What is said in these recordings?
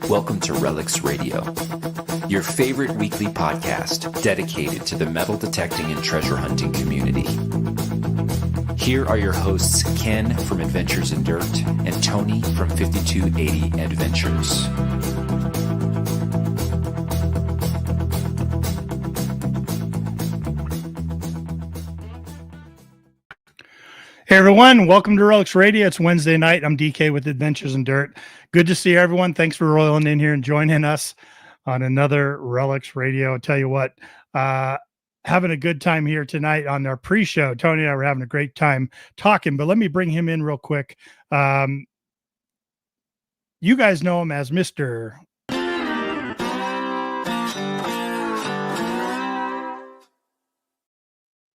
Welcome to Relics Radio, your favorite weekly podcast dedicated to the metal detecting and treasure hunting community. Here are your hosts, Ken from Adventures in Dirt and Tony from 5280 Adventures. Hey everyone, welcome to Relics Radio. It's Wednesday night. I'm DK with Adventures in Dirt. Good to see everyone. Thanks for rolling in here and joining us on another Relics Radio. I'll tell you what, having a good time here tonight on our pre-show. Tony and I were having a great time talking, but let me bring him in real quick. You guys know him as Mr.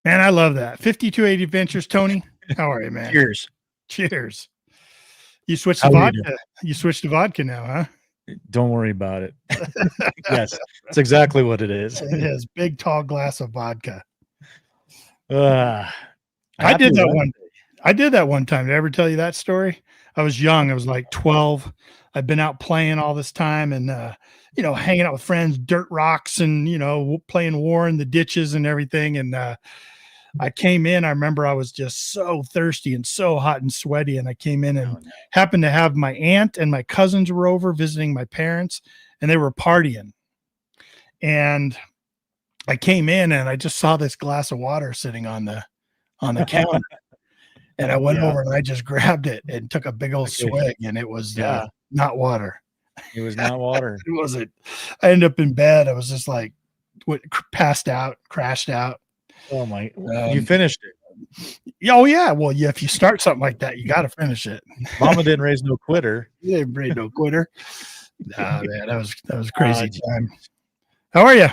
Man, I love that. 5280 Adventures, Tony. How are you, man? Cheers. You switched to vodka. You switched to vodka now, huh? Don't worry about it. Yes, that's exactly what it is. It is. Big, tall glass of vodka. I did that one time. Did I ever tell you that story? I was young. I was like 12. I've been out playing all this time and, hanging out with friends, dirt rocks and, playing war in the ditches and everything. And, I came in, I remember I was just so thirsty and so hot and sweaty. And I came in and happened to have my aunt and my cousins were over visiting my parents and they were partying. And I came in and I just saw this glass of water sitting on the counter. And I went over and I just grabbed it and took a big old swig and it was not water. It was not water. It wasn't. I ended up in bed. I was just like passed out, crashed out. Oh my! You finished it. Oh yeah. Well, yeah. If you start something like that, you got to finish it. Mama didn't raise no quitter. You didn't raise no quitter. Nah, man, that was crazy time. How are you?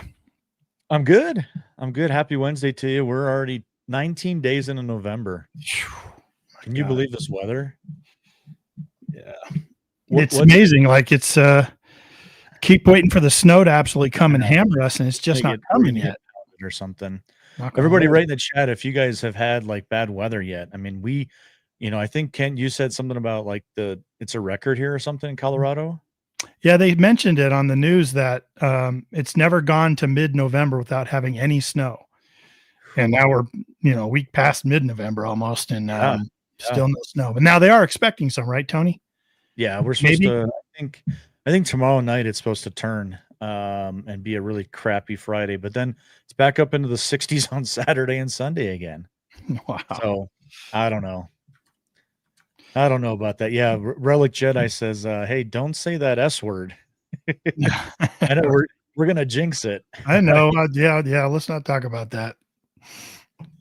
I'm good. Happy Wednesday to you. We're already 19 days into November. Can you believe this weather? Yeah. It's amazing. Like it's keep waiting for the snow to absolutely come and hammer us, and it's just not coming yet. Or something. Everybody write in the chat if you guys have had like bad weather yet. I mean, I think Ken, you said something about like it's a record here or something in Colorado. Yeah, they mentioned it on the news that it's never gone to mid-November without having any snow. And now we're, a week past mid-November almost, and still no snow. But now they are expecting some, right, Tony? Yeah, we're supposed to. I think tomorrow night it's supposed to turn and be a really crappy Friday, but then it's back up into the 60s on Saturday and Sunday again. Wow. So I don't know about that. Yeah, Relic Jedi says, "Hey, don't say that S word." I know we're gonna jinx it. I know. Yeah. Let's not talk about that.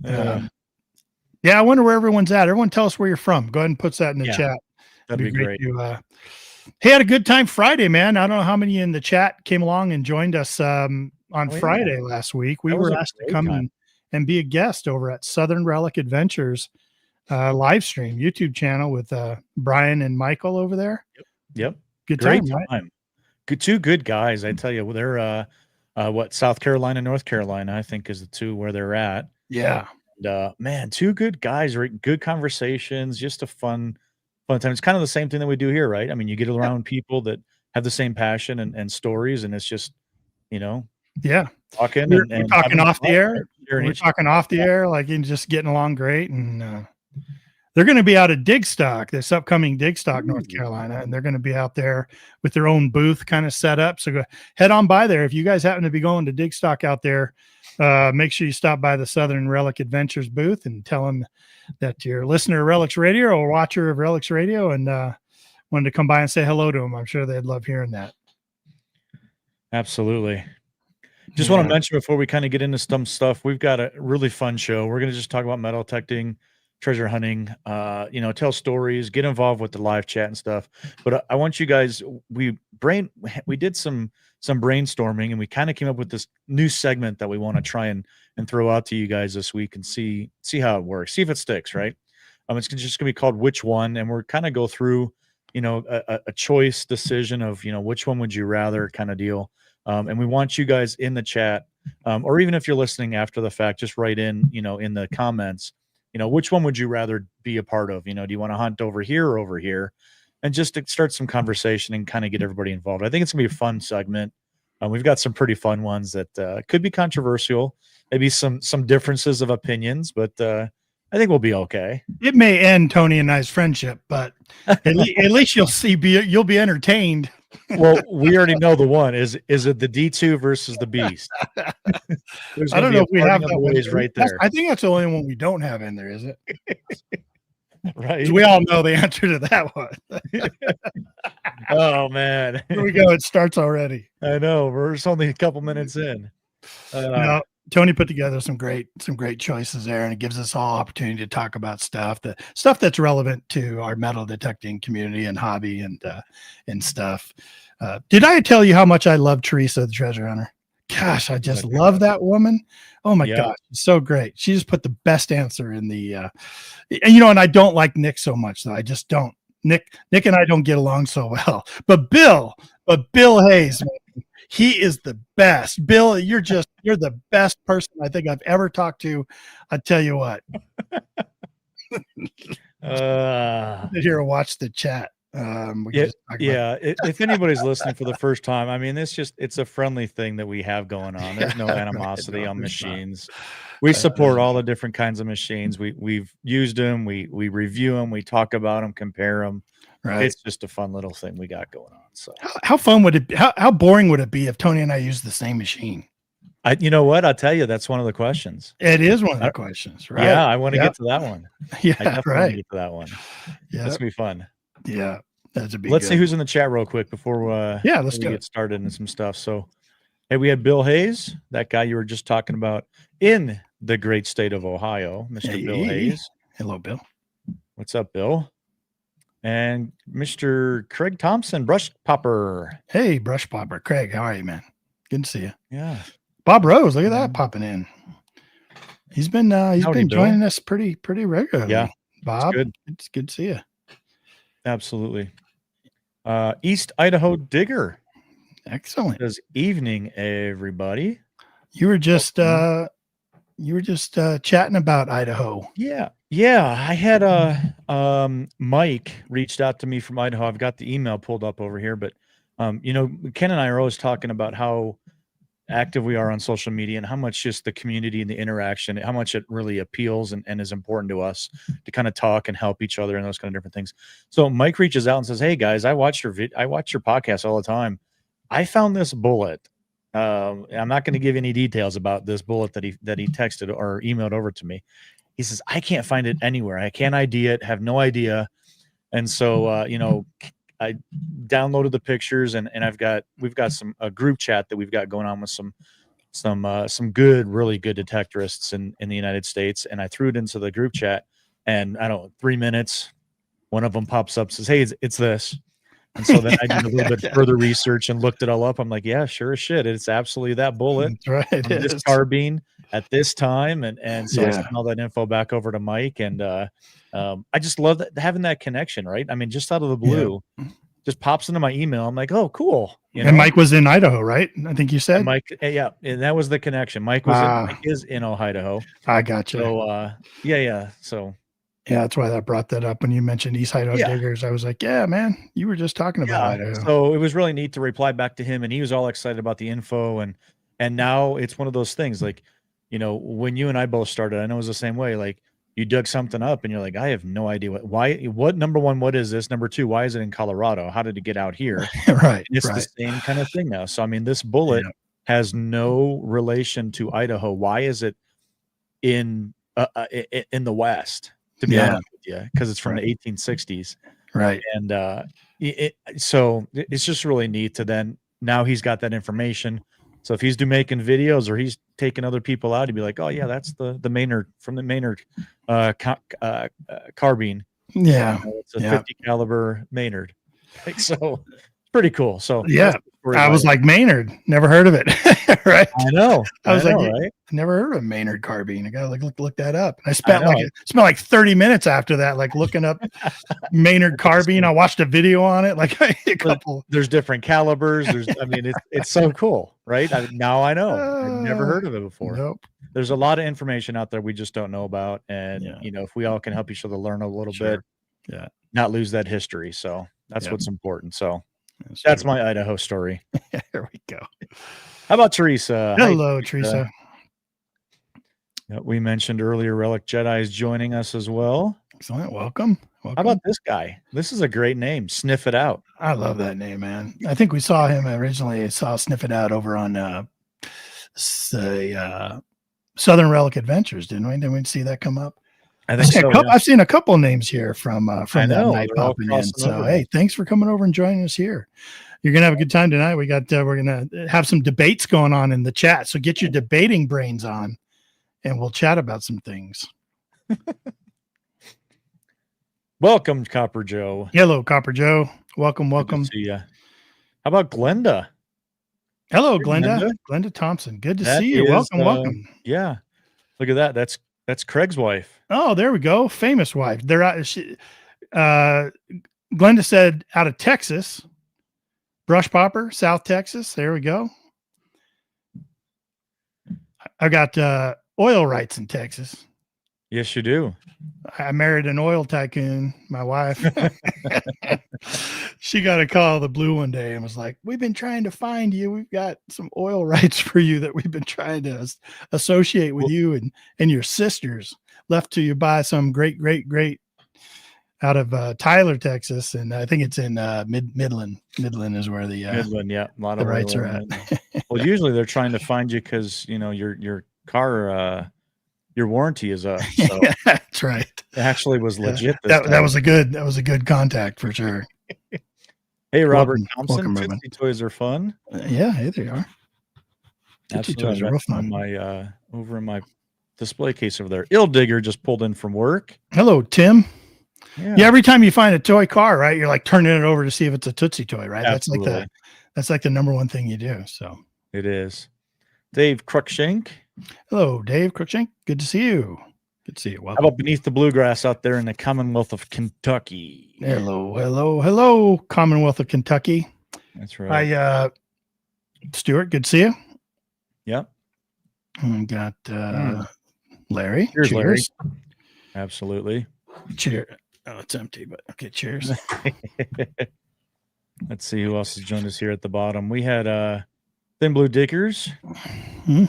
I wonder where everyone's at. Everyone, tell us where you're from. Go ahead and put that in the chat. That'd be great. Hey, had a good time Friday, man. I don't know how many in the chat came along and joined us on Friday last week. We were asked to come and be a guest over at Southern Relic Adventures live stream YouTube channel with Brian and Michael over there. Yep. Good Great time. Right? Two good guys. I tell you, they're South Carolina, North Carolina, I think is the two where they're at. Yeah. And, man, two good guys, right? Good conversations, just a fun time. It's kind of the same thing that we do here, right? I mean, you get around people that have the same passion and stories, and it's just, talking. We're talking off the air. We're talking off the air, like just getting along great. And they're going to be out at Digstock, this upcoming Digstock, North Carolina, and they're going to be out there with their own booth kind of set up. So head on by there. If you guys happen to be going to Digstock out there, make sure you stop by the Southern Relic Adventures booth and tell them that you're a listener of Relics Radio or watcher of Relics Radio and wanted to come by and say hello to them. I'm sure they'd love hearing that. Absolutely. Just want to mention before we kind of get into some stuff, we've got a really fun show. We're going to just talk about metal detecting, treasure hunting, tell stories, get involved with the live chat and stuff. But I want you guys, we did some brainstorming and we kind of came up with this new segment that we want to try and throw out to you guys this week and see how it works, see if it sticks, right? It's just gonna be called Which One, and we're kind of go through a choice decision of which one would you rather kind of deal. And we want you guys in the chat, or even if you're listening after the fact, just write in the comments, which one would you rather be a part of? Do you want to hunt over here or over here? and just to start some conversation and kind of get everybody involved. I think it's gonna be a fun segment. We've got some pretty fun ones that could be controversial, maybe some differences of opinions, but I think we'll be okay. It may end Tony and I's friendship, but at least you'll be entertained. Well, we already know the one is it the D2 versus the Beast? I don't know if we have that one right there. I think that's the only one we don't have in there, is it? Right. We all know the answer to that one. Oh man. Here we go. It starts already. I know. We're just only a couple minutes in. No, Tony put together some great choices there, and it gives us all opportunity to talk about stuff that's relevant to our metal detecting community and hobby and stuff. Did I tell you how much I love Teresa the Treasure Hunter? Gosh, I just love that woman. Oh my gosh, it's so great. She just put the best answer in the and I don't like Nick so much, though. I just don't. Nick and I don't get along so well. But Bill Hayes, man, he is the best. Bill, you're the best person I think I've ever talked to. I tell you what. Here, watch the chat. If anybody's listening for the first time, I mean, it's a friendly thing that we have going on. There's no animosity on machines. We support all the different kinds of machines. We've used them. We review them. We talk about them, compare them. Right. It's just a fun little thing we got going on. So how fun would it be? How boring would it be if Tony and I used the same machine? You know what? I'll tell you, that's one of the questions. It is one of the questions, right? Yeah, I want to get to that one. Yeah, I definitely want to get to that one. Yeah, that's gonna be fun. Yeah, that's a big. Let's see who's in the chat real quick before let's get started and some stuff. So, hey, we had Bill Hayes, that guy you were just talking about in the great state of Ohio, Mr. Bill Hayes. Hello, Bill. What's up, Bill? And Mr. Craig Thompson, Brush Popper. Hey, Brush Popper. Craig, how are you, man? Good to see you. Yeah. Bob Rose, look at that popping in. He's been joining Bill. us pretty regularly. Yeah, Bob, it's good to see you. Absolutely. East Idaho Digger. Excellent. Says evening, everybody. You were just chatting about Idaho. Yeah. I had Mike reached out to me from Idaho. I've got the email pulled up over here, but Ken and I are always talking about how active we are on social media and how much just the community and the interaction, how much it really appeals and is important to us to kind of talk and help each other and those kind of different things. So Mike reaches out and says, "Hey guys, I watch your podcast all the time. I found this bullet. I'm not going to give any details about this bullet that he texted or emailed over to me. He says, I can't find it anywhere. I can't ID it, have no idea. And so, I downloaded the pictures and we've got a group chat that we've got going on with some good, really good detectorists in the United States. And I threw it into the group chat, and I don't know, 3 minutes, one of them pops up, says, hey, it's this. And so then I did a little bit further research and looked it all up. I'm like, yeah, sure as shit. It's absolutely that bullet. That's right. This carbine at this time. And so I sent all that info back over to Mike. And I just love having that connection, right? I mean, just out of the blue, just pops into my email. I'm like, oh, cool. And Mike was in Idaho, right? I think you said. And Mike, yeah. And that was the connection. Mike is in Idaho. I got you. So, yeah. So. Yeah, that's why I brought that up when you mentioned East Idaho Diggers. I was like, yeah, man, you were just talking about Idaho. So it was really neat to reply back to him, and he was all excited about the info. And now it's one of those things, like, when you and I both started, I know it was the same way. Like, you dug something up and you're like, I have no idea what number one, what is this? Number two, why is it in Colorado? How did it get out here? Right. And it's the same kind of thing now. So, I mean, this bullet has no relation to Idaho. Why is it in the West? To be honest with you, because it's from the 1860s, right? And so it's just really neat to then now he's got that information. So if he's making videos or he's taking other people out, he'd be like, "Oh yeah, that's the Maynard from the Maynard carbine." Yeah, it's a 50 caliber Maynard. So pretty cool. So I was like, Maynard, never heard of it. Right. I know. I was like, right? Never heard of Maynard carbine. I gotta look that up. I spent like 30 minutes after that, like looking up Maynard carbine. I watched a video on it, like a couple. There's different calibers. It's so cool, right? Now I know. I've never heard of it before. Nope. There's a lot of information out there we just don't know about. And if we all can help each other learn a little bit, not lose that history. So That's Yep. what's important. So That's that's true. my Idaho story. There we go. How about Teresa? Hi, Hello, Teresa. We mentioned earlier, Relic Jedi is joining us as well. Excellent. Welcome. How about this guy? This is a great name. Sniff It Out. I love that name, man. I think we saw him originally. Saw Sniff It Out over on Southern Relic Adventures, didn't we? Didn't we see that come up? I think so. I've seen a couple names here from that night they're all popping in. crossing So over. hey, thanks for coming over and joining us here. You're gonna have a good time tonight. We're gonna have some debates going on in the chat. So get your debating brains on, and we'll chat about some things. Welcome, Copper Joe. Hello, Copper Joe. Welcome. Good to see ya. How about Glenda? Hello, Hey, Glenda. Glenda Thompson. Good to see you. Welcome. Yeah. Look at that. That's Craig's wife. Oh, there we go. Famous wife. They're out. Glenda said out of Texas. Brush Popper, South Texas. There we go. I got oil rights in Texas. Yes, you do. I married an oil tycoon, my wife. She got a call the Blue one day and was like, "We've been trying to find you. We've got some oil rights for you that we've been trying to associate with you and your sisters. Left to you by some great out of Tyler, Texas, and I think it's in Midland. Midland is where the Midland, yeah, a lot the of rights oil are in at. Midland. Well, usually they're trying to find you because your car your warranty is up. So That's right. it actually was legit. That was a good contact for sure. Hey, Robert Thompson, welcome, Ruben. Tootsie Toys are fun. Yeah, hey, they are. Tootsie Toys are real fun. Over in my display case over there. Ill Digger just pulled in from work. Hello, Tim. Yeah. Every time you find a toy car, right, you're like turning it over to see if it's a Tootsie toy, right? Absolutely. That's like the number one thing you do. So it is. Dave Cruikshank. Hello, Dave Cruikshank. Good to see you. Good to see you. Welcome. How about Beneath the Bluegrass out there in the Commonwealth of Kentucky? Hello, Commonwealth of Kentucky. That's right. Hi, Stuart. Good to see you. Yep. And got Larry. Cheers, Larry. Absolutely. Cheers. Oh, it's empty, but okay. Cheers. Let's see who else has joined us here at the bottom. We had Thin Blue Dickers. Hmm?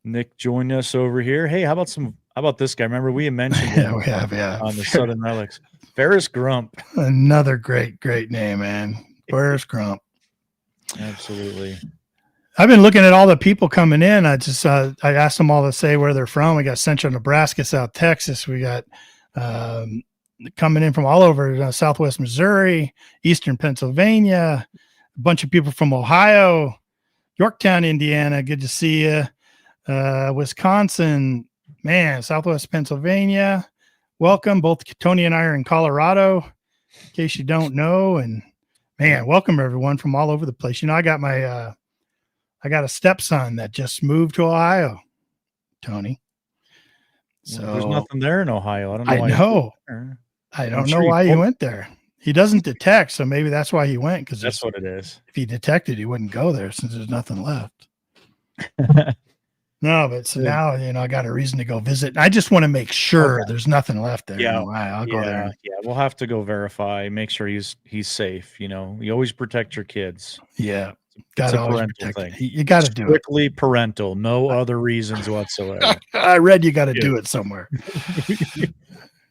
Nick joined us over here. Hey, how about this guy? Remember we had mentioned him we have, on the Southern Relics. Ferris Grump. Another great name, man. Ferris Grump. Absolutely. I've been looking at all the people coming in. I asked them all to say where they're from. We got Central Nebraska, South Texas. We got coming in from all over Southwest Missouri, Eastern Pennsylvania, a bunch of people from Ohio, Yorktown, Indiana. Good to see you. Wisconsin, man, Southwest Pennsylvania. Welcome. Both Tony and I are in Colorado, in case you don't know. And man, welcome everyone from all over the place. You know, I got a stepson that just moved to Ohio, Tony. So there's nothing there in Ohio. I don't know. I don't know why he went there. He doesn't detect, so maybe that's why he went. Because that's what it is. If he detected, he wouldn't go there since there's nothing left. No, but so now I got a reason to go visit. I just want to make sure there's nothing left there. Yeah, I'll go there. Yeah, we'll have to go verify, make sure he's safe. You know, you always protect your kids. Yeah, got to always protect it. You got to do it. Strictly parental, no other reasons whatsoever. I read you got to do it somewhere.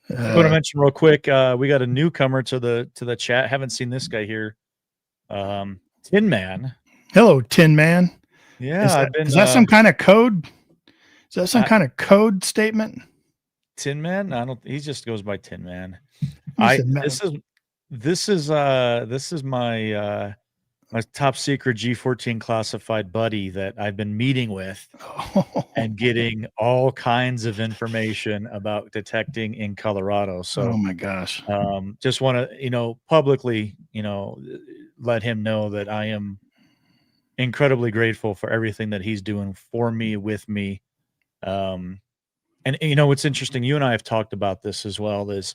I want to mention real quick. We got a newcomer to the chat. Haven't seen this guy here. Tin Man. Hello, Tin Man. Yeah, is that some kind of code? Is that some kind of code statement? Tin Man? He just goes by Tin Man. This is my top secret G14 classified buddy that I've been meeting with and getting all kinds of information about detecting in Colorado. So, oh my gosh. Just want to, publicly, let him know that I am incredibly grateful for everything that he's doing for me, with me. And what's interesting, you and I have talked about this as well, is,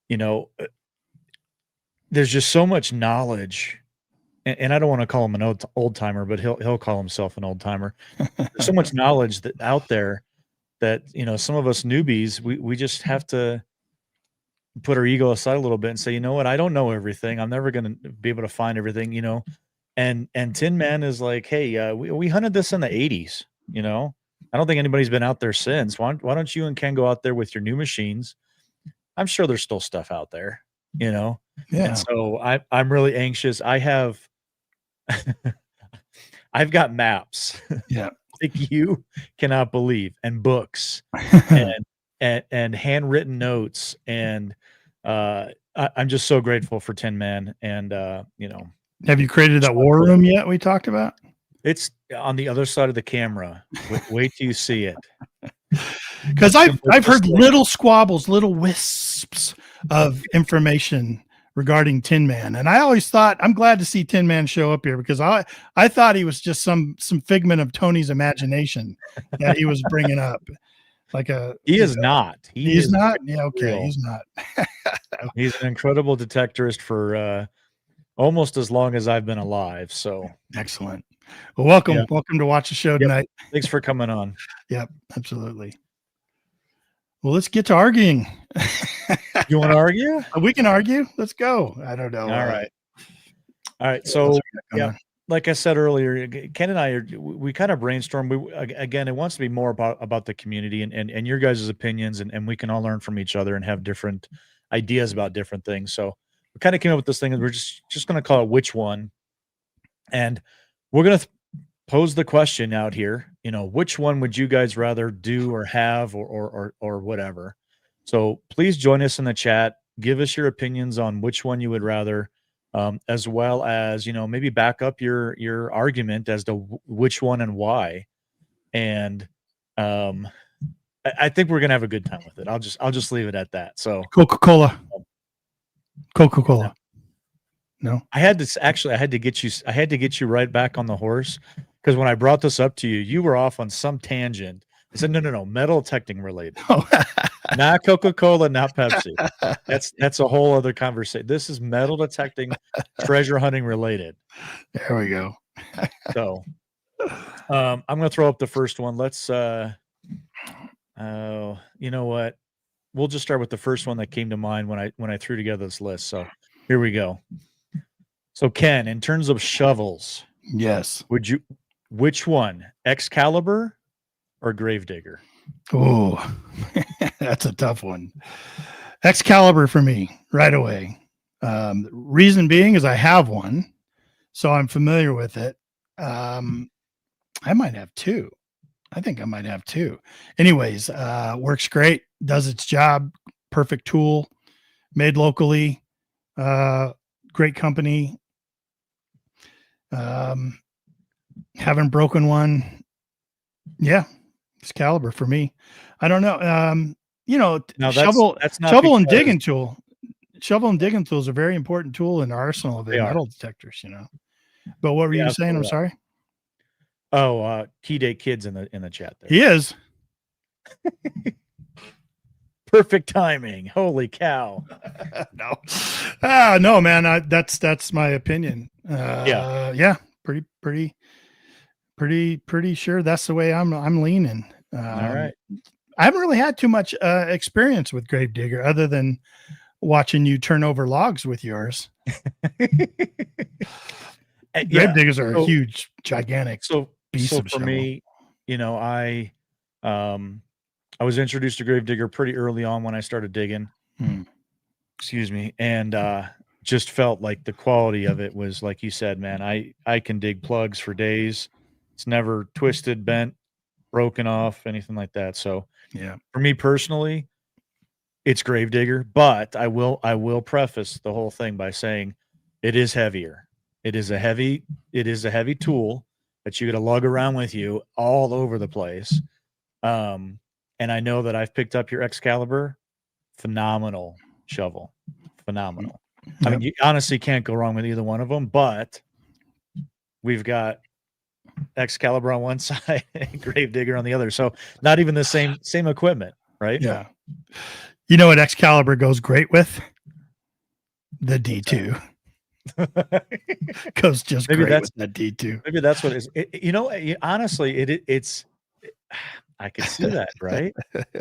there's just so much knowledge, and I don't want to call him an old timer, but he'll call himself an old timer. There's so much knowledge out there that, some of us newbies, we just have to put our ego aside a little bit and say, you know what, I don't know everything. I'm never going to be able to find everything, and Tin Man is like, hey, we hunted this in the 80s, I don't think anybody's been out there since. Why don't you and Ken go out there with your new machines? I'm sure there's still stuff out there, Yeah. And so I'm really anxious. I've got maps. Yeah. Like you cannot believe, and books and handwritten notes. And I'm just so grateful for Tin Man. And, have you created that war room yet we talked about? It's on the other side of the camera. Wait till you see it. Because I've heard little squabbles, little wisps of information regarding Tin Man, and I always thought, I'm glad to see Tin Man show up here, because I thought he was just some figment of Tony's imagination that he was bringing up. He is not. He's not. Yeah, okay, real. He's not. He's an incredible detectorist for almost as long as I've been alive. So excellent. Well, welcome to watch the show tonight. Thanks for coming on. Yep, absolutely. Well, let's get to arguing. You want to argue? We can argue. Let's go. I don't know. All right. So, like I said earlier, Ken and I we kind of brainstorm. Again, it wants to be more about the community and your guys' opinions, and we can all learn from each other and have different ideas about different things. So we kind of came up with this thing, and we're just going to call it Which One, and we're going to pose the question out here. Which one would you guys rather do or have or whatever? So please join us in the chat. Give us your opinions on which one you would rather, as well as, maybe back up your argument as to which one and why. And I think we're going to have a good time with it. I'll just leave it at that. So Coca-Cola. No, I had to get you right back on the horse, because when I brought this up to you, you were off on some tangent. I said, no, metal detecting related. Not Coca-Cola, not Pepsi. That's a whole other conversation. This is metal detecting, treasure hunting related. There we go. So I'm going to throw up the first one. Let's, you know what? We'll just start with the first one that came to mind when I threw together this list. So here we go. So Ken, in terms of shovels, yes, which one, Excalibur or Gravedigger? Oh, that's a tough one. Excalibur for me right away. Reason being is I have one, so I'm familiar with it. I might have two. I think I might have two. Anyways, works great, does its job, perfect tool, made locally, great company. Haven't broken one. Yeah, Excalibur for me. I don't know. Shovel and digging tool. Shovel and digging tool is a very important tool in the arsenal of metal detectors. But what were you saying? I'm sorry. Oh, Key Day Kids in the chat there. He is. Perfect timing. Holy cow. No, man. That's my opinion. Pretty sure that's the way I'm leaning. All right. I haven't really had too much experience with Gravedigger other than watching you turn over logs with yours. Gravediggers are a huge, gigantic. So for me, I was introduced to Gravedigger pretty early on when I started digging. Excuse me, and just felt like the quality of it was, like you said, man. I can dig plugs for days. It's never twisted, bent, broken off, anything like that. So yeah, for me personally, it's Gravedigger. But I will preface the whole thing by saying it is heavier. It is a heavy tool that you got to lug around with you all over the place. And I know that I've picked up your Excalibur. Phenomenal shovel. Phenomenal. Yep. I mean, you honestly can't go wrong with either one of them, but we've got Excalibur on one side and Gravedigger on the other. So not even the same equipment, right? Yeah. You know what Excalibur goes great with? The D2. Goes just maybe great with the D2. Maybe that's what it is. Honestly, it's I could see that, right?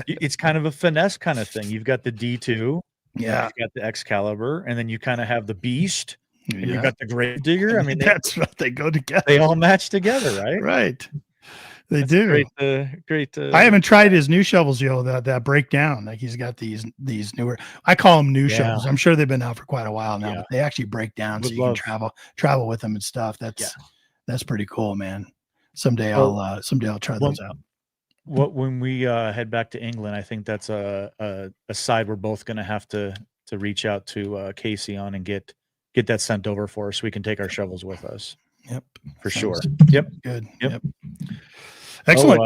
It's kind of a finesse kind of thing. You've got the D2, Yeah. You've got the Excalibur, and then you kind of have the Beast, and you've Yeah. got the Gravedigger. I mean, that's what they go together. they all match together, right? Right. They That's do. Great. I haven't tried his new shovels, that break down. Like he's got these newer. I call them new shovels. I'm sure they've been out for quite a while now, but they actually break down, so you can travel with them and stuff. That's pretty cool, man. Someday I'll try those out. When we head back to England, I think that's a side we're both going to have to reach out to Casey on and get that sent over for us so we can take our shovels with us. Yep, for sure. Yep, good. Yep. Excellent.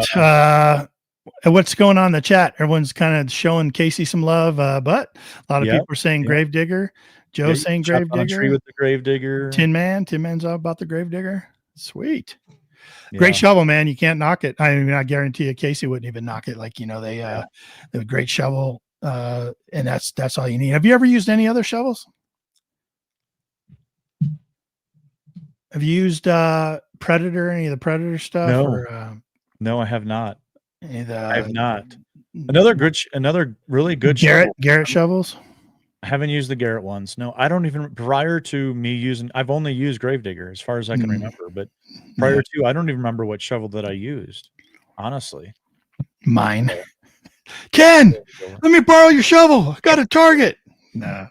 What's going on in the chat? Everyone's kind of showing Casey some love, but a lot of people are saying Gravedigger. Joe's saying Gravedigger. Tree with the Gravedigger. Tin Man's all about the Gravedigger. Sweet. Great shovel, man. You can't knock it. I mean, I guarantee you Casey wouldn't even knock it. Like, they have a great shovel. And that's all you need. Have you ever used any other shovels? Have you used Predator, any of the Predator stuff? No, I have not. I have not. Another really good Garrett shovels. I haven't used the Garrett ones. No, I don't even. Prior to me using, I've only used Gravedigger as far as I can remember. But prior to, I don't even remember what shovel that I used. Honestly, mine. Ken, let me borrow your shovel. I got a target. No.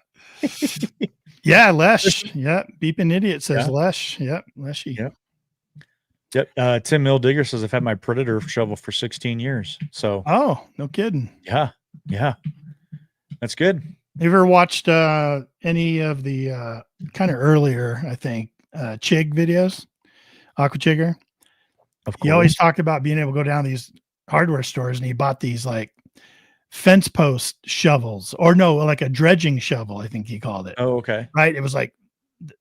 Yeah, Lesh. Yep. Beeping Idiot says Lesh. Yep. Leshy. Yep. Tim Mill Digger says I've had my Predator shovel for 16 years. So. Oh, no kidding. Yeah. That's good. You ever watched any of the kind of earlier, I think, Chig videos? Aqua Chigger? Of course. He always talked about being able to go down these hardware stores and he bought these like fence post shovels, or no, like a dredging shovel, I think he called it. Oh, okay. Right. It was like,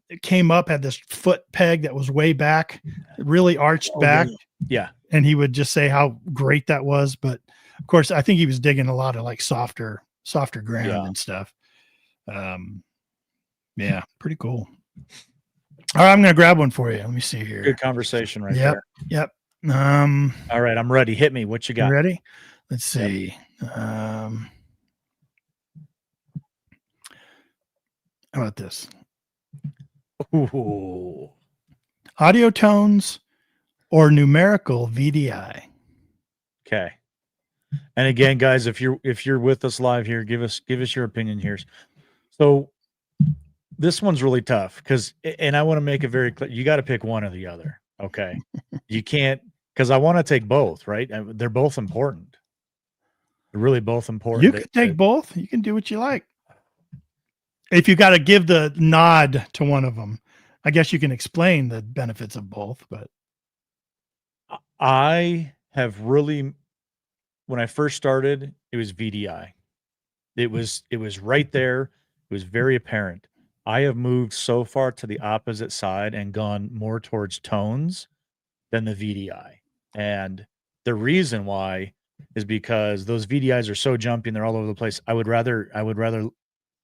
it came up, had this foot peg that was way back, really arched back. Yeah. And he would just say how great that was. But of course, I think he was digging a lot of like softer ground and stuff. Yeah, pretty cool. All right, I'm going to grab one for you. Let me see here. Good conversation right there. Yep. All right, I'm ready. Hit me. What you got? You ready? Let's see. How about this? Ooh. Audio tones or numerical VDI? Okay. And again, guys, if you're with us live here, give us your opinion here. So this one's really tough because, and I want to make it very clear, you got to pick one or the other. Okay. You can't, because I want to take both, right? They're both important. They're really both important. You can take both. You can do what you like. If you got to give the nod to one of them, I guess you can explain the benefits of both, but I have really, when I first started, it was VDI. It was right there. It was very apparent. I have moved so far to the opposite side and gone more towards tones than the VDI. And the reason why is because those VDIs are so jumpy and they're all over the place. I would rather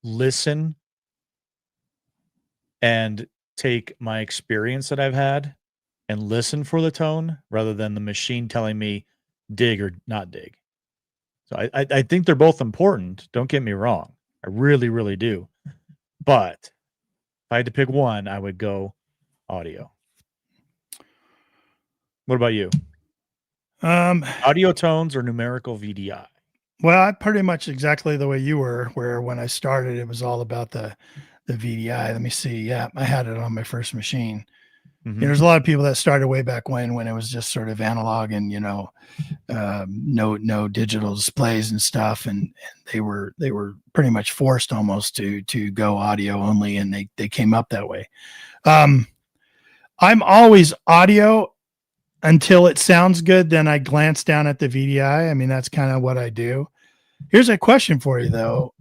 listen and take my experience that I've had and listen for the tone rather than the machine telling me dig or not dig. So I think they're both important. Don't get me wrong. I really, really do. But if I had to pick one, I would go audio. What about you? Audio tones or numerical VDI? Well, I pretty much exactly the way you were, where when I started, it was all about the VDI. Let me see. Yeah, I had it on my first machine. Mm-hmm. There's a lot of people that started way back when it was just sort of analog and, no digital displays and stuff. And they were pretty much forced almost to go audio only. And they came up that way. I'm always audio until it sounds good. Then I glance down at the VDI. I mean, that's kind of what I do. Here's a question for you though.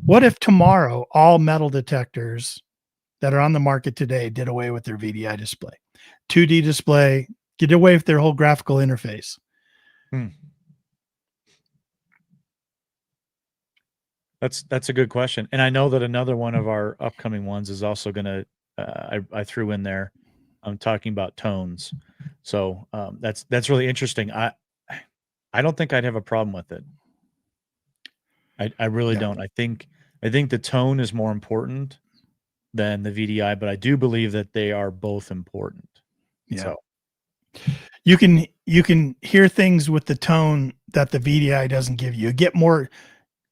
What if tomorrow all metal detectors that are on the market today did away with their VDI display, 2D display, get away with their whole graphical interface? That's a good question. And I know that another one of our upcoming ones is also going to, I threw in there, I'm talking about tones. So that's really interesting. I don't think I'd have a problem with it. I really don't. I think I think the tone is more important than the VDI, but I do believe that they are both important. Yeah. So you can hear things with the tone that the VDI doesn't give you.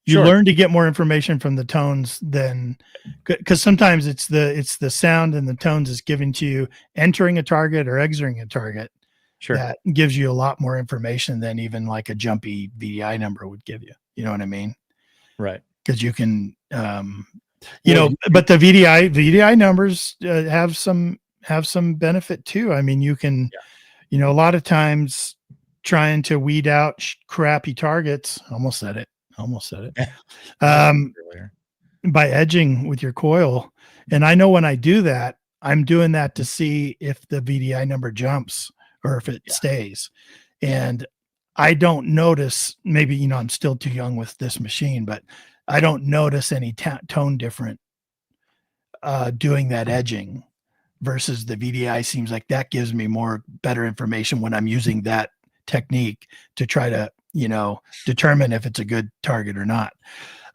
You learn to get more information from the tones than, because sometimes it's the sound and the tones is given to you entering a target or exiting a target. Sure. That gives you a lot more information than even like a jumpy VDI number would give you. You know what I mean? Right. Because you can, but the VDI numbers have some benefit too. I mean, you can, a lot of times trying to weed out crappy targets. Almost said it. By edging with your coil. And I know when I do that, I'm doing that to see if the VDI number jumps or if it stays. And I don't notice, maybe, I'm still too young with this machine, but I don't notice any tone different doing that edging versus the VDI. Seems like that gives me better information when I'm using that technique to try to, determine if it's a good target or not.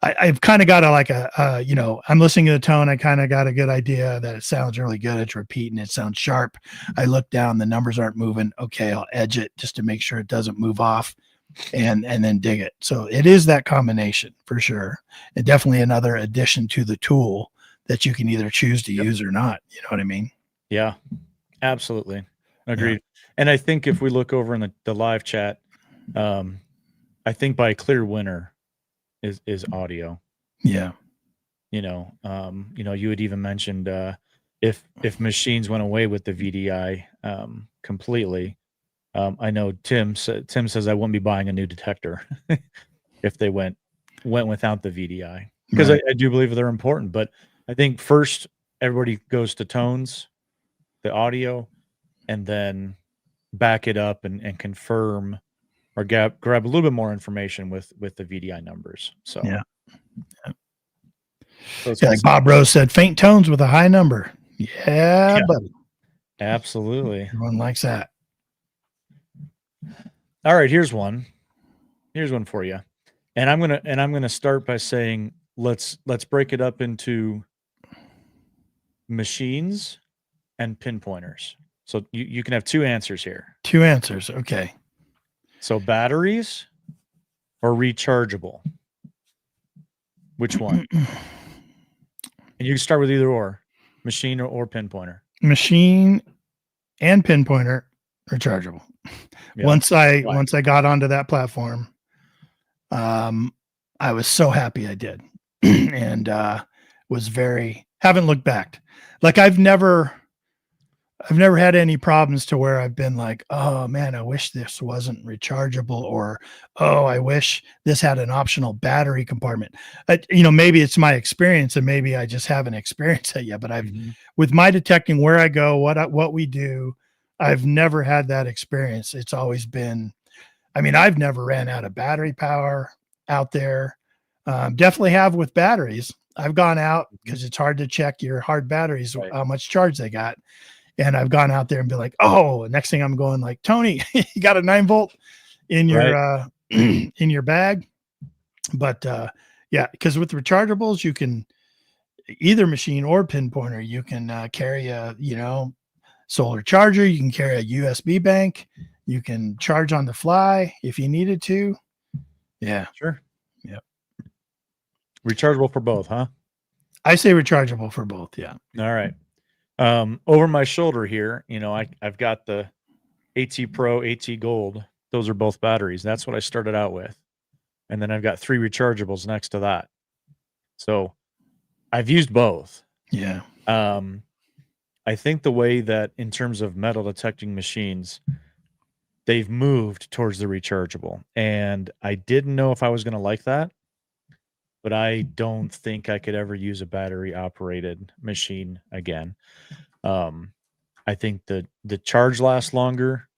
I've kind of got I'm listening to the tone. I kind of got a good idea that it sounds really good. It's repeating. It sounds sharp. I look down, the numbers aren't moving. Okay. I'll edge it just to make sure it doesn't move off and then dig it. So it is that combination for sure. And definitely another addition to the tool that you can either choose to use or not. You know what I mean? Yeah, absolutely. Agreed. Yeah. And I think if we look over in the live chat, I think by a clear winner is audio. Yeah. You had even mentioned if machines went away with the VDI completely. I know Tim says I wouldn't be buying a new detector if they went without the VDI, because I do believe they're important. But I think first everybody goes to tones, the audio, and then back it up and confirm or grab a little bit more information with the VDI numbers. So like Bob Rose said, faint tones with a high number. Yeah, buddy. Absolutely. Everyone likes that. All right, here's one for you. And I'm gonna start by saying let's break it up into machines and pinpointers. So you can have two answers here. Two answers, okay. So batteries or rechargeable? Which one? And you can start with either or, machine or pinpointer. Machine and pinpointer rechargeable. Yeah. Once I got onto that platform, I was so happy I did, and haven't looked back. Like I've never had any problems to where I've been like, oh man, I wish this wasn't rechargeable, or, oh, I wish this had an optional battery compartment. Maybe it's my experience and maybe I just haven't experienced it yet, but with my detecting where I go, what we do, I've never had that experience. It's always been, I've never ran out of battery power out there. Definitely have with batteries. I've gone out because it's hard to check your hard batteries, how much charge they got. And I've gone out there and been like, oh, next thing I'm going like, Tony, you got a 9-volt in your in your bag. But because with rechargeables, you can either machine or pinpointer, you can carry a solar charger, you can carry a USB bank, you can charge on the fly if you needed to. Yeah, sure. Yep. Rechargeable for both, huh? I say rechargeable for both. Yeah. All right. Over my shoulder here, I've got the AT Pro, AT Gold. Those are both batteries. That's what I started out with. And then I've got 3 rechargeables next to that. So I've used both. Yeah. I think the way that in terms of metal detecting machines, they've moved towards the rechargeable. And I didn't know if I was going to like that, but I don't think I could ever use a battery operated machine again. I think the charge lasts longer.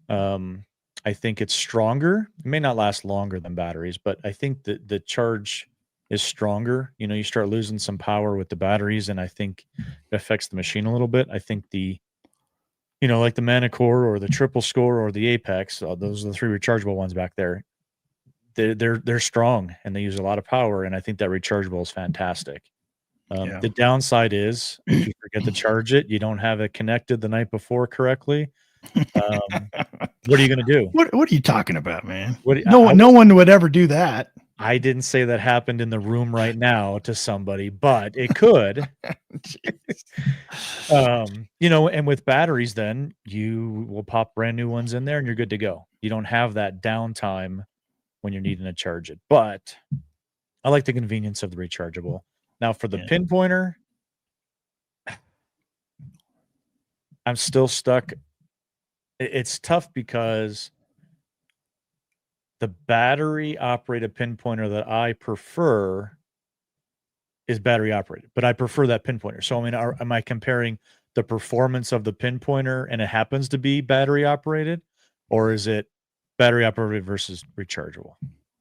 I think it's stronger. It may not last longer than batteries, but I think that the charge is stronger. You start losing some power with the batteries, and I think it affects the machine a little bit. I think like the Manicore or the Triple Score or the Apex, those are the 3 rechargeable ones back there. they're strong and they use a lot of power, and I think that rechargeable is fantastic. Yeah. The downside is if you forget to charge it, you don't have it connected the night before correctly. What are you going to do? What are you talking about, man? What, no one would ever do that. I didn't say that happened in the room right now to somebody, but it could. And with batteries, then you will pop brand new ones in there and you're good to go. You don't have that downtime when you're needing to charge it. But I like the convenience of the rechargeable. Now for the pinpointer, I'm still stuck. It's tough because the battery operated pinpointer that I prefer is battery operated, but I prefer that pinpointer. So, I mean, am I comparing the performance of the pinpointer and it happens to be battery operated, or is it battery operated versus rechargeable?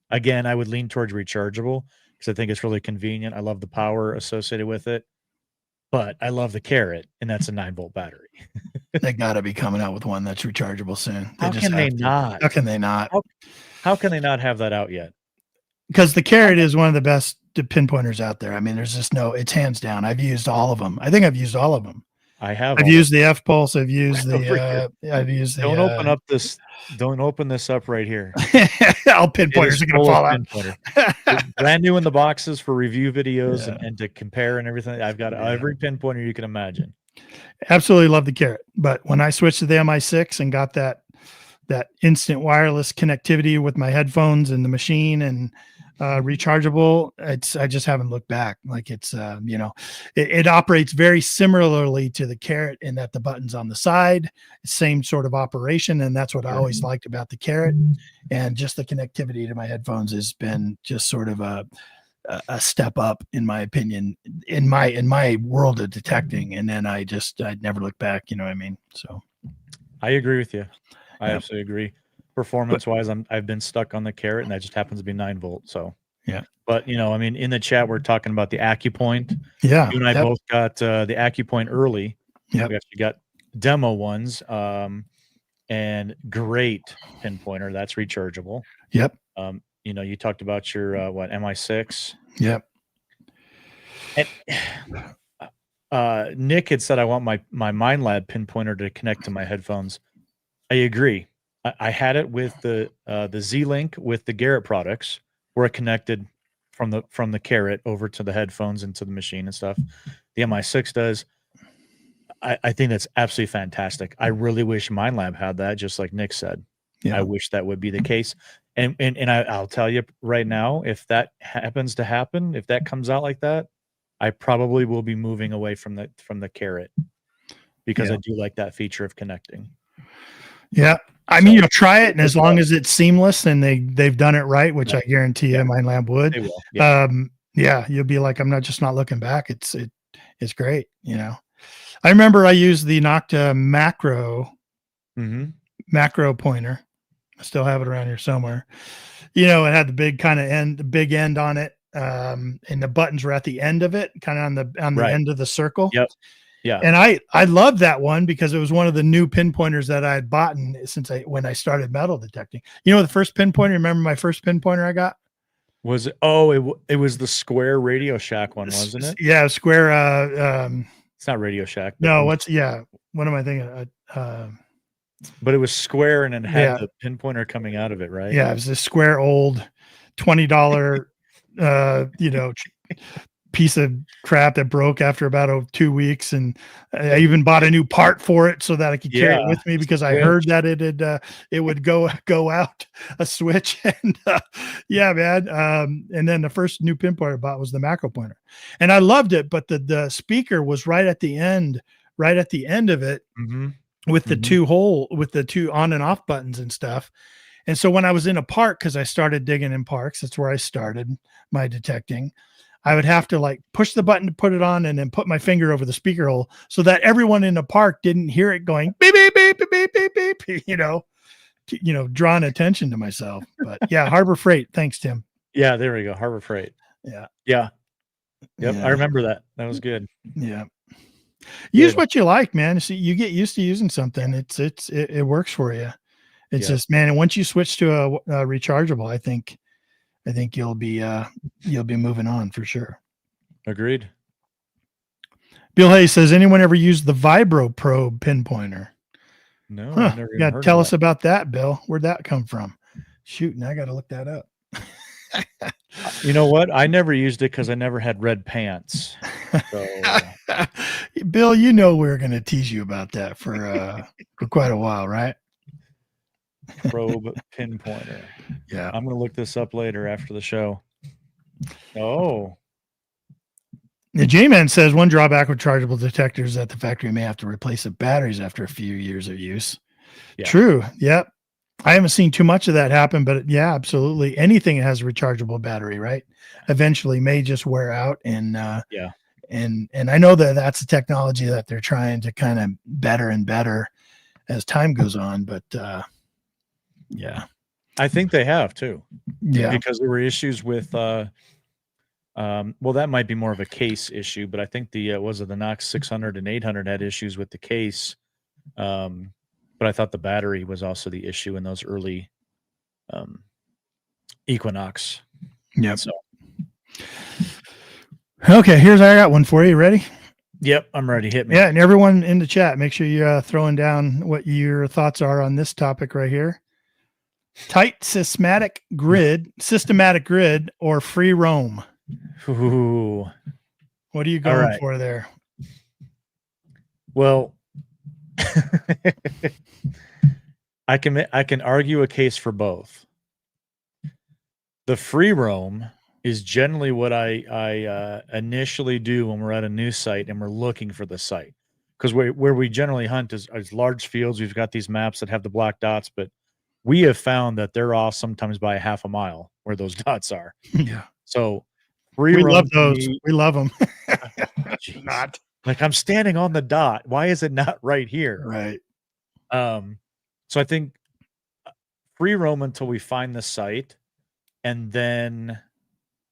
Again, I would lean towards rechargeable because I think it's really convenient. I love the power associated with it, but I love the carrot, and that's a 9-volt battery. They got to be coming out with one that's rechargeable soon. How can they not? How can they not? How can they not have that out yet? Because the carrot is one of the best pinpointers out there. I mean, there's just it's hands down. I've used all of them. I think I've used all of them. I have. I've used the F pulse. I've used the. Don't open up this. Don't open this up right here. All pinpointers are going to fall out. Brand new in the boxes for review videos and to compare and everything. I've got every pinpointer you can imagine. Absolutely love the carrot, but when I switched to the MI6 and got that instant wireless connectivity with my headphones and the machine and rechargeable, I just haven't looked back. Like it's it operates very similarly to the carrot in that the button's on the side, same sort of operation, and that's what I always liked about the carrot. And just the connectivity to my headphones has been just sort of a step up, in my opinion, in my world of detecting. And then I'd never look back. You know what I mean? So I agree with you. I absolutely agree. Performance wise, I've been stuck on the carrot, and that just happens to be 9-volt. So yeah. But I mean, in the chat, we're talking about the AccuPoint. Yeah. You and I both got the AccuPoint early. Yeah. We actually got demo ones. And great pinpointer. That's rechargeable. Yep. You talked about your MI6. Yep. And Nick had said I want my MindLab pinpointer to connect to my headphones. I agree. I had it with the Z-Link with the Garrett products, where it connected from the carrot over to the headphones and to the machine and stuff. The MI6 does. I think that's absolutely fantastic. I really wish MindLab had that, just like Nick said. Yeah. I wish that would be the case. And I'll tell you right now, if that happens to happen, if that comes out like that, I probably will be moving away from the carrot, because I do like that feature of connecting. Yeah. I mean, you'll try it, and as long as it's seamless and they've done it right, which I guarantee you MindLab would. They will. Yeah. You'll be like, I'm not looking back. It's great. I remember I used the Nocta macro pointer. I still have it around here somewhere. It had the big end on it. And the buttons were at the end of it, kind of on the end of the circle. Yep. Yeah. And I loved that one because it was one of the new pinpointers that I had bought when I started metal detecting. The first pinpointer, remember my first pinpointer I got? Was it? Oh, it was the Square Radio Shack one, wasn't it? Yeah, Square. It's not Radio Shack. No, what am I thinking? But it was Square, and it had the pinpointer coming out of it, right? Yeah, it was this Square old $20 piece of crap that broke after about 2 weeks, and I even bought a new part for it so that I could carry it with me, because I heard that it would go out a switch. And man. And then the first new pinpointer I bought was the macro pointer, and I loved it, but the speaker was right at the end of it. Mm-hmm. With the two on and off buttons and stuff. And so when I was in a park, because I started digging in parks, that's where I started my detecting, I would have to push the button to put it on and then put my finger over the speaker hole so that everyone in the park didn't hear it going beep, beep, beep, beep, beep, beep, beep, drawing attention to myself. But yeah, Harbor Freight. Thanks, Tim. Yeah, there we go. Harbor Freight. Yeah. Yeah. Yep. Yeah. I remember that. That was good. Yeah. Use what you like, man. See, you get used to using something. It works for you. It's just, man. And once you switch to a rechargeable, I think I think you'll be moving on for sure. Agreed. Bill Hayes says, anyone ever used the Vibro Probe pinpointer? No, I've never even heard tell of us about that, Bill. Where'd that come from? Shoot, now I got to look that up. You know what? I never used it because I never had red pants. So. Bill, you know we're going to tease you about that for quite a while, right? Probe pinpointer. Yeah. I'm going to look this up later after the show. Oh. The J-Man says one drawback with chargeable detectors is that the factory may have to replace the batteries after a few years of use. Yeah. True. Yep. I haven't seen too much of that happen, but yeah, absolutely. Anything that has a rechargeable battery, right? Eventually may just wear out. And yeah. And I know that that's a technology that they're trying to kind of better and better as time goes on. But yeah, I think they have too. Yeah, because there were issues with well, that might be more of a case issue, but I think the the Knox 600 and 800 had issues with the case. But I thought the battery was also the issue in those early Equinox. Yeah. So. Okay, I got one for you. Ready? Yep, I'm ready. Hit me. Yeah, and everyone in the chat, make sure you're throwing down what your thoughts are on this topic right here. Tight systematic grid, or free roam. Ooh. What are you going for there? Well, I can argue a case for both. The free roam is generally what I initially do when we're at a new site and we're looking for the site, because where we generally hunt is large fields. We've got these maps that have the black dots, but we have found that they're off sometimes by a half a mile where those dots are. Yeah. So we love those. We love them. Not like I'm standing on the dot. Why is it not right here? Right. So I think free roam until we find the site, and then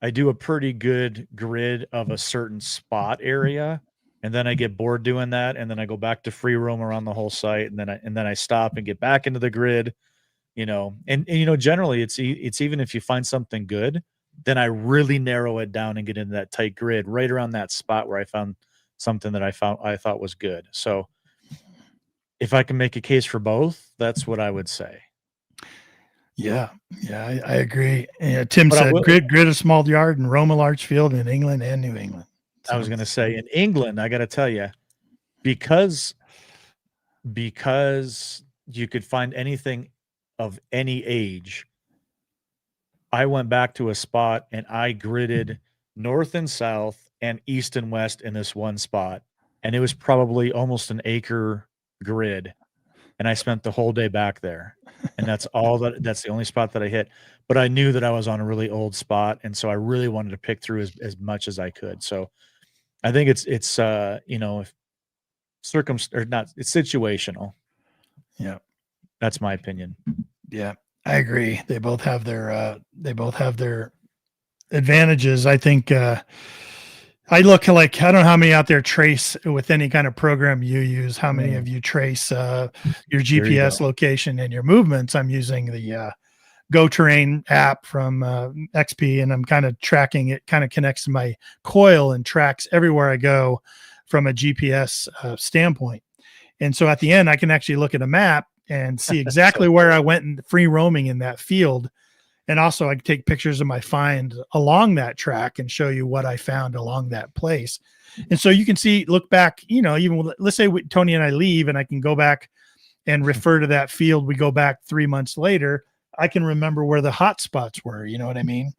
I do a pretty good grid of a certain spot area, and then I get bored doing that, and then I go back to free roam around the whole site, and then I stop and get back into the grid, and generally it's even if you find something good, then I really narrow it down and get into that tight grid right around that spot where I found something that I thought was good. So if I can make a case for both, that's what I would say. Yeah, I agree. Tim said grid a small yard and roam a large field in England and New England. I was going to say in England, I got to tell you, because you could find anything of any age, I went back to a spot and I gridded north and south and east and west in this one spot, and it was probably almost an acre grid, and I spent the whole day back there. And that's the only spot that I hit, but I knew that I was on a really old spot. And so I really wanted to pick through as much as I could. So I think it's it's situational. Yeah. That's my opinion. Yeah, I agree. They both have their advantages. I think, I look like, I don't know how many out there trace with any kind of program you use. How many of you trace your GPS location and your movements? I'm using the Go Terrain app from XP, and I'm kind of tracking it. Kind of connects to my coil and tracks everywhere I go from a GPS standpoint. And so at the end, I can actually look at a map and see exactly where I went in free roaming in that field. And also I can take pictures of my find along that track and show you what I found along that place. And so you can see, look back, even let's say Tony and I leave and I can go back and refer to that field. We go back 3 months later. I can remember where the hot spots were. You know what I mean?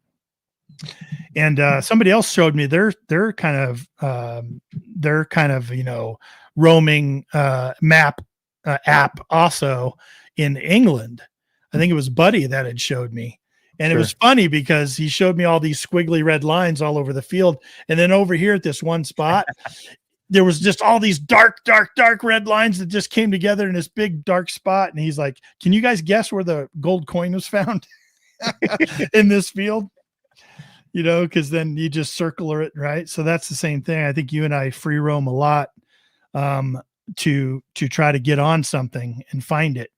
And somebody else showed me their kind of roaming map app also in England. I think it was Buddy that had showed me. And It was funny because he showed me all these squiggly red lines all over the field. And then over here at this one spot, there was just all these dark red lines that just came together in this big dark spot. And he's like, can you guys guess where the gold coin was found in this field? Because then you just circle it, right? So that's the same thing. I think you and I free roam a lot to try to get on something and find it.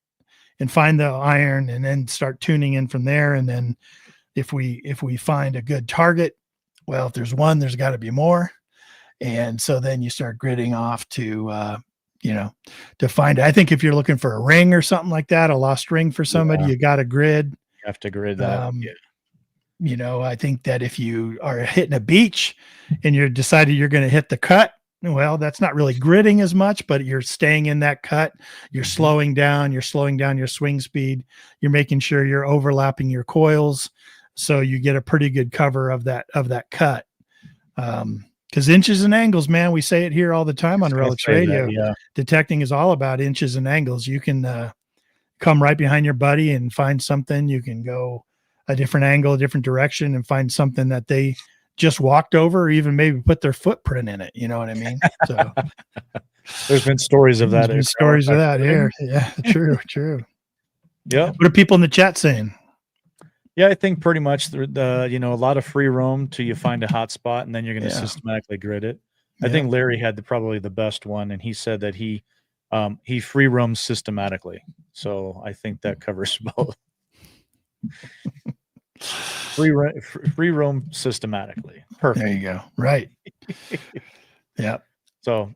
And find the iron and then start tuning in from there. And then if we find a good target, well, if there's one, there's got to be more. And so then you start gridding off to, to find it. I think if you're looking for a ring or something like that, a lost ring for somebody, you got to grid. You have to grid that. I think that if you are hitting a beach and you're decided you're going to hit the cut, well, that's not really gridding as much, but you're staying in that cut. You're slowing down your swing speed. You're making sure you're overlapping your coils, so you get a pretty good cover of that cut. Because inches and angles, man, we say it here all the time on Relics Radio. Detecting is all about inches and angles. You can come right behind your buddy and find something. You can go a different angle, a different direction, and find something that they just walked over, or even maybe put their footprint in it. You know what I mean? So there's been stories of that. Stories of that here. Yeah, true. Yeah. What are people in the chat saying? Yeah, I think pretty much a lot of free roam till you find a hot spot, and then you're going to systematically grid it. I think Larry had probably the best one, and he said that he free roams systematically. So I think that covers both. Free roam systematically. Perfect. There you go. Right. Yeah. So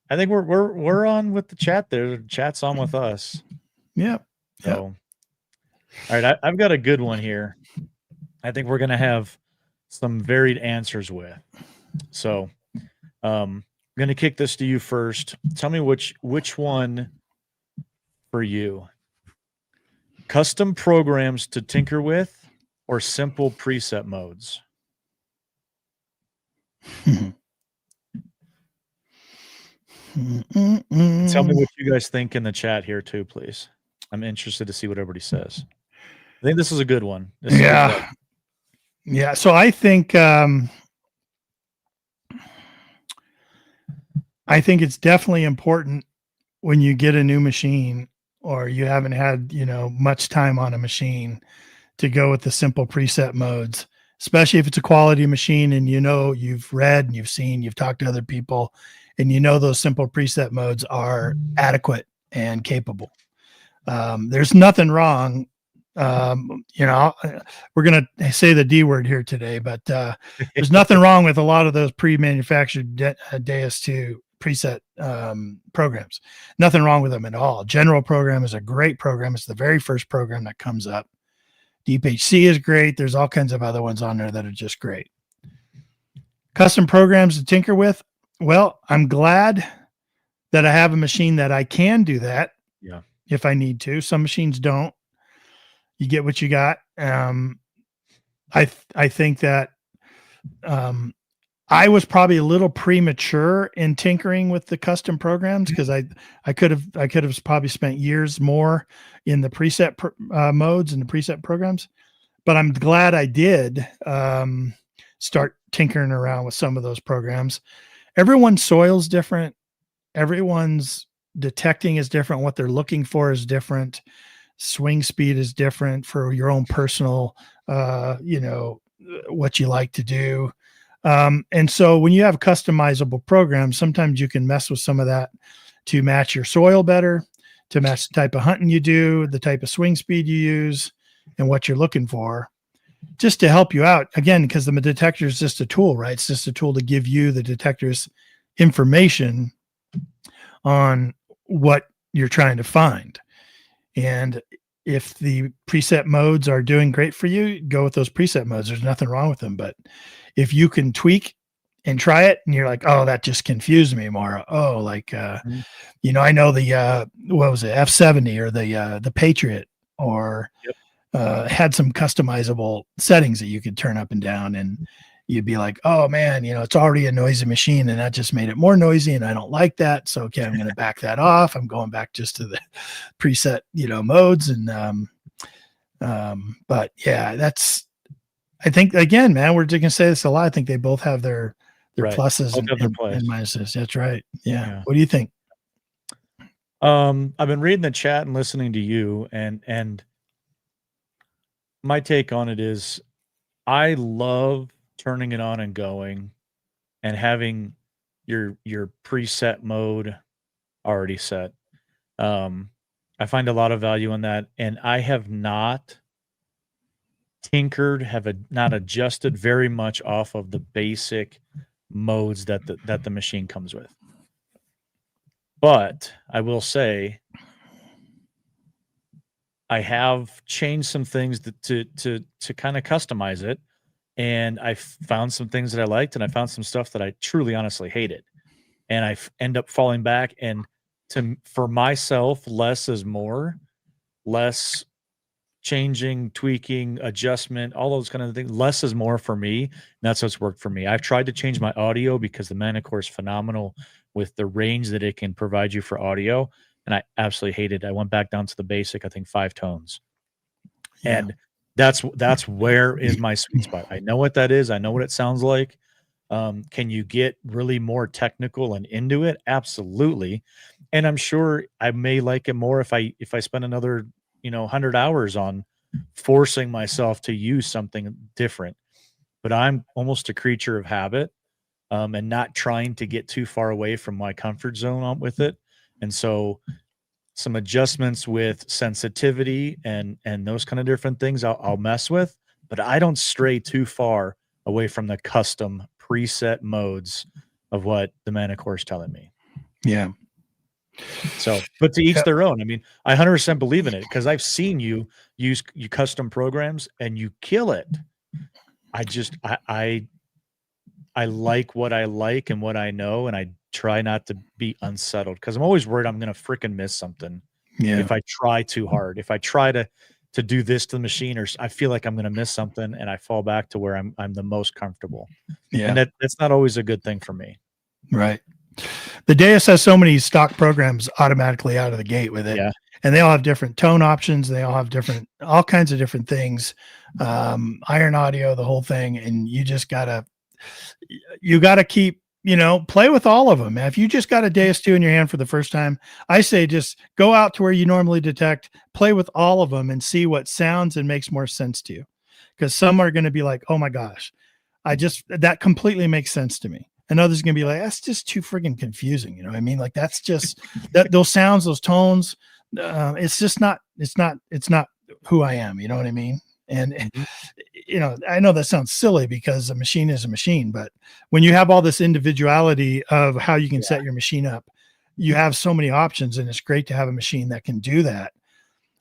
I think we're on with the chat there. The chat's on with us. Yeah. So all right, I've got a good one here. I think we're gonna have some varied answers with. So I'm gonna kick this to you first. Tell me which one for you. Custom programs to tinker with or simple preset modes? Tell me what you guys think in the chat here too, please. I'm interested to see what everybody says. I think this is a good one. Yeah. So I think it's definitely important when you get a new machine or you haven't had, much time on a machine to go with the simple preset modes, especially if it's a quality machine and you've read and you've seen, you've talked to other people, and those simple preset modes are adequate and capable. There's nothing wrong. We're going to say the D word here today, but there's nothing wrong with a lot of those pre-manufactured DS2 preset programs. Nothing wrong with them at all. General program is a great program. It's the very first program that comes up. Deep HC is great. There's all kinds of other ones on there that are just great. Custom programs to tinker with. Well, I'm glad that I have a machine that I can do that. Yeah. If I need to. Some machines don't. You get what you got. I think that I was probably a little premature in tinkering with the custom programs because I could have probably spent years more in the preset modes and the preset programs, but I'm glad I did start tinkering around with some of those programs. Everyone's soil's different. Everyone's detecting is different. What they're looking for is different. Swing speed is different for your own personal, what you like to do. And so when you have customizable programs, sometimes you can mess with some of that to match your soil better, to match the type of hunting you do, the type of swing speed you use, and what you're looking for, just to help you out. Again, because the detector is just a tool, right? It's just a tool to give you, the detector's information on what you're trying to find. And if the preset modes are doing great for you, go with those preset modes. There's nothing wrong with them. But if you can tweak and try it and you're like, oh, that just confused me more. Oh, like, I know the, what was it? F70 or the Patriot, or had some customizable settings that you could turn up and down, and you'd be like, oh man, it's already a noisy machine and that just made it more noisy. And I don't like that. So, okay, I'm going to back that off. I'm going back just to the preset, modes. And, but yeah, I think again, man, we're going to say this a lot. I think they both have their pluses and minuses. That's right. Yeah. What do you think? I've been reading the chat and listening to you, and my take on it is I love turning it on and going and having your preset mode already set. I find a lot of value in that, and I have not tinkered, have not adjusted very much off of the basic modes that the machine comes with. But I will say, I have changed some things to kind of customize it, and I found some things that I liked, and I found some stuff that I truly, honestly hated, and I end up falling back. And for myself, less is more, less changing, tweaking, adjustment, all those kind of things. Less is more for me. And that's what's worked for me. I've tried to change my audio because the Manicore is phenomenal with the range that it can provide you for audio. And I absolutely hate it. I went back down to the basic, I think 5 tones. Yeah. And that's where is my sweet spot. I know what that is. I know what it sounds like. Can you get really more technical and into it? Absolutely. And I'm sure I may like it more if I spend another 100 hours on forcing myself to use something different. But I'm almost a creature of habit, and not trying to get too far away from my comfort zone with it. And so some adjustments with sensitivity and those kind of different things I'll mess with, but I don't stray too far away from the custom preset modes of what the Manicore is telling me. Yeah. So, but to each their own. I mean, I 100% believe in it because I've seen you use custom programs and you kill it. I like what I like and what I know, and I try not to be unsettled because I'm always worried I'm going to freaking miss something. Yeah. If I try too hard, if I try to do this to the machine, or I feel like I'm going to miss something, and I fall back to where I'm the most comfortable. Yeah. And that's not always a good thing for me. Right. The Deus has so many stock programs automatically out of the gate with it. Yeah. And they all have different tone options. They all have all kinds of different things. Iron audio, the whole thing. And you just gotta keep, play with all of them. If you just got a Deus 2 in your hand for the first time, I say just go out to where you normally detect, play with all of them and see what sounds and makes more sense to you. Because some are going to be like, oh my gosh, that completely makes sense to me. And others are going to be like, that's just too friggin' confusing. You know what I mean? Like that's just those sounds, those tones. It's not who I am. You know what I mean? And, I know that sounds silly because a machine is a machine, but when you have all this individuality of how you can set your machine up, you have so many options, and it's great to have a machine that can do that.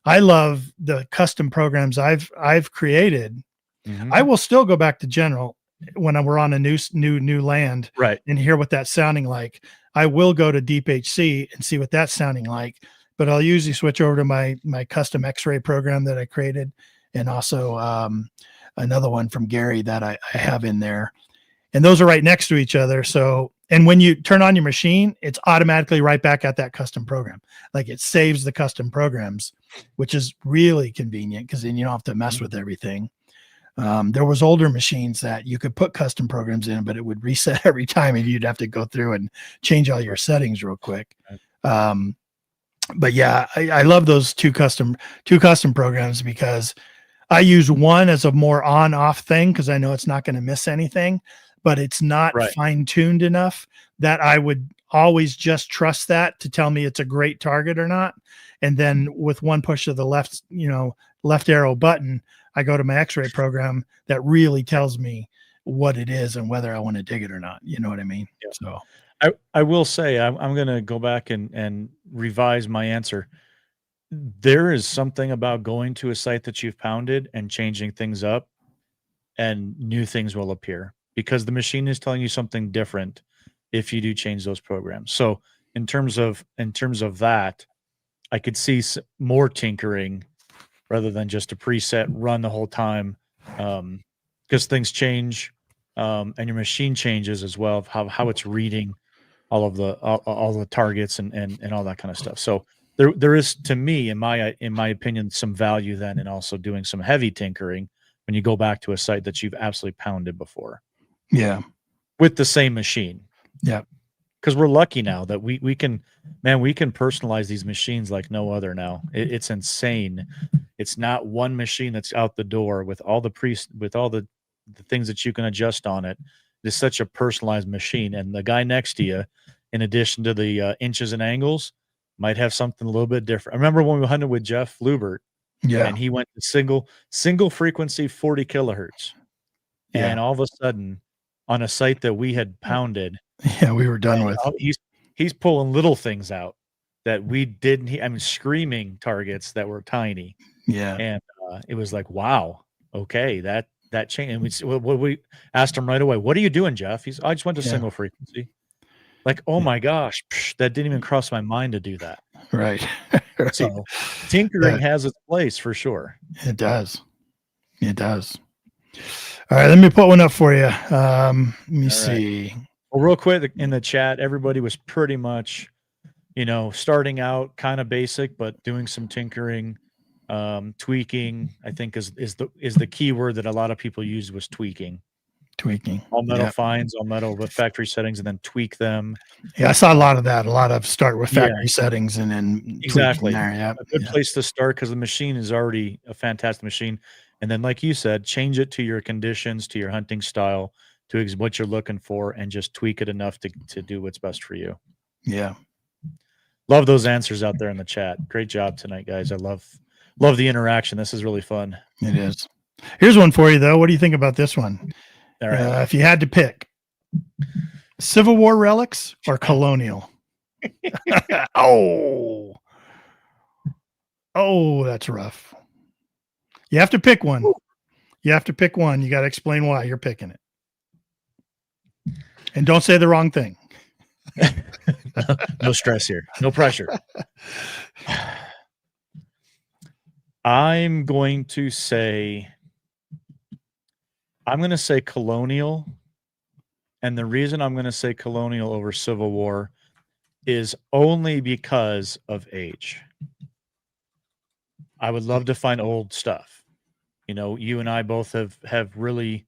I love the custom programs I've created. Mm-hmm. I will still go back to general when we're on a new land, right, and hear what that's sounding like. I will go to Deep HC and see what that's sounding like, but I'll usually switch over to my custom X-ray program that I created, and also another one from Gary that I have in there, and those are right next to each other. So, and when you turn on your machine, it's automatically right back at that custom program. Like it saves the custom programs, which is really convenient because then you don't have to mess with everything. There was older machines that you could put custom programs in, but it would reset every time and you'd have to go through and change all your settings real quick. But yeah, I love those two custom programs because I use one as a more on off thing because I know it's not going to miss anything, but it's not fine tuned enough that I would always just trust that to tell me it's a great target or not. And then with one push of the left arrow button, I go to my X-ray program that really tells me what it is and whether I want to dig it or not. You know what I mean? Yeah. So I will say, I'm going to go back and revise my answer. There is something about going to a site that you've pounded and changing things up, and new things will appear because the machine is telling you something different if you do change those programs. So in terms of that, I could see more tinkering rather than just a preset run the whole time, because things change, and your machine changes as well of how it's reading all the targets and all that kind of stuff. So there is, to me, in my opinion, some value then in also doing some heavy tinkering when you go back to a site that you've absolutely pounded before. Yeah, with the same machine. Yeah. Because we're lucky now that we can personalize these machines like no other now. It's insane. It's not one machine that's out the door with all the things that you can adjust on it. It's such a personalized machine, and the guy next to you, in addition to the inches and angles, might have something a little bit different. I remember when we hunted with Jeff Lubert Yeah. And he went to single frequency 40 kilohertz. Yeah. And all of a sudden, on a site that we had pounded, Yeah, we were done with. He's pulling little things out that we didn't. I mean, screaming targets that were tiny. Yeah. And it was like, wow, okay, that changed. And we asked him right away, "What are you doing, Jeff?" I just went to single frequency. Like, oh my gosh, that didn't even cross my mind to do that. Right. Right. So tinkering has its place for sure. It does. It does. All right, let me put one up for you. Let me see. Well, real quick in the chat, everybody was pretty much, starting out kind of basic, but doing some tinkering, tweaking. I think is the key word that a lot of people used was tweaking. All metal finds, all metal with factory settings, and then tweak them. Yeah, I saw a lot of that. A lot of start with factory settings and then exactly there. Yeah, a good place to start because the machine is already a fantastic machine. And then, like you said, change it to your conditions, to your hunting style, to what you're looking for, and just tweak it enough to do what's best for you. Yeah, love those answers out there in the chat. Great job tonight, guys. I love the interaction. This is really fun. It is. Here's one for you, though. What do you think about this one? All right. If you had to pick Civil War relics or colonial. Oh, that's rough. You have to pick one. You have to pick one. You got to explain why you're picking it. And don't say the wrong thing. No stress here. No pressure. I'm going to say colonial. And the reason I'm going to say colonial over Civil War is only because of age. I would love to find old stuff. You and I both have really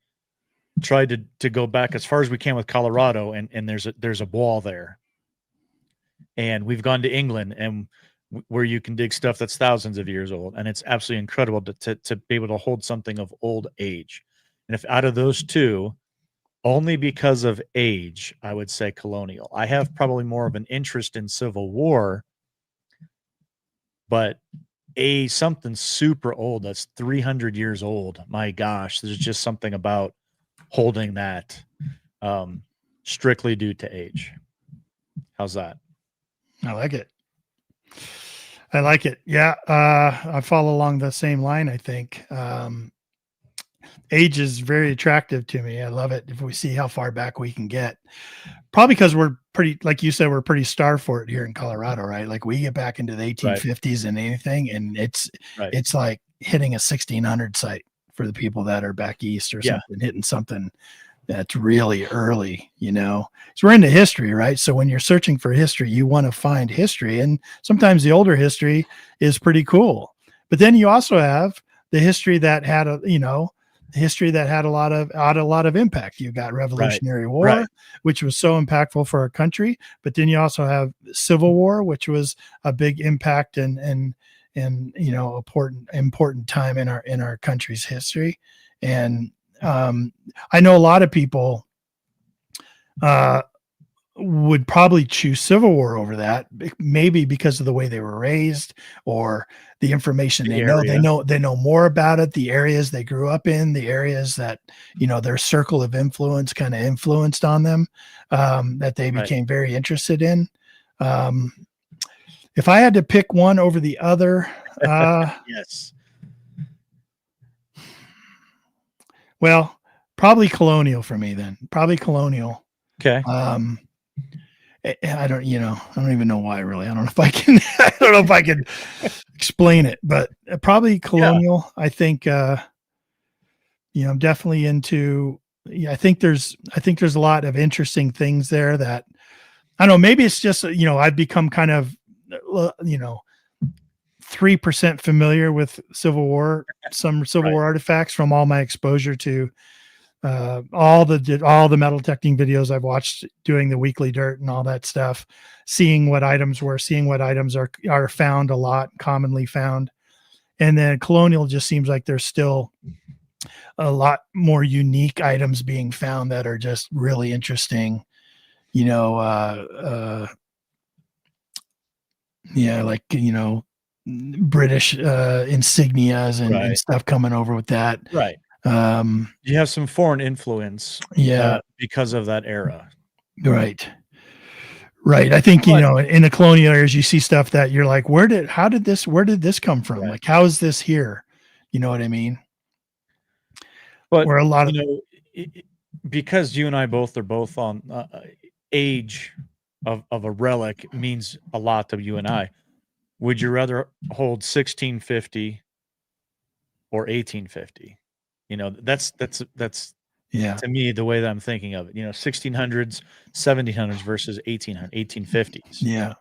tried to go back as far as we can with Colorado, and there's a wall there. And we've gone to England and where you can dig stuff that's thousands of years old, and it's absolutely incredible to be able to hold something of old age. And if out of those two, only because of age, I would say colonial. I have probably more of an interest in Civil War, but something super old that's 300 years old. My gosh, there's just something about holding that strictly due to age. How's that? I like it. Yeah. I follow along the same line. I think age is very attractive to me. I love it. If we see how far back we can get, probably because we're pretty, like you said, we're pretty starved for it here in Colorado, right? Like we get back into the 1850s and anything, and it's like hitting a 1600 site for the people that are back east or something, hitting something that's really early, So we're into history, right? So when you're searching for history, you want to find history, and sometimes the older history is pretty cool. But then you also have the history that had a lot of impact. You got Revolutionary War, which was so impactful for our country, but then you also have Civil War, which was a big impact and important time in our country's history. And I know a lot of people would probably choose Civil War over that, maybe because of the way they were raised or the information they know. They know more about it, the areas they grew up in, the areas that, their circle of influence kind of influenced on them, that they became very interested in. If I had to pick one over the other, yes. Well, probably colonial for me then. Probably colonial. Okay. I don't even know why really. I don't know if I can explain it, but probably colonial. Yeah. I think, I'm definitely into, I think there's a lot of interesting things there that I don't know, maybe it's just, I've become kind of, 3% familiar with Civil War, some Civil War artifacts from all my exposure to all the metal detecting videos I've watched doing the weekly dirt and all that stuff, seeing what items are found a lot, commonly found. And then colonial just seems like there's still a lot more unique items being found that are just really interesting, British insignias and stuff coming over with that. Right. You have some foreign influence. Because of that era. Right. I think, in the colonial areas, you see stuff that you're like, where did this come from? Right. Like, how is this here? You know what I mean? But where a lot of, because you and I both are both on age of a relic means a lot to you and I. Would you rather hold 1650 or 1850? That's to me the way that I'm thinking of it. 1600s, 1700s versus 1850s. Yeah.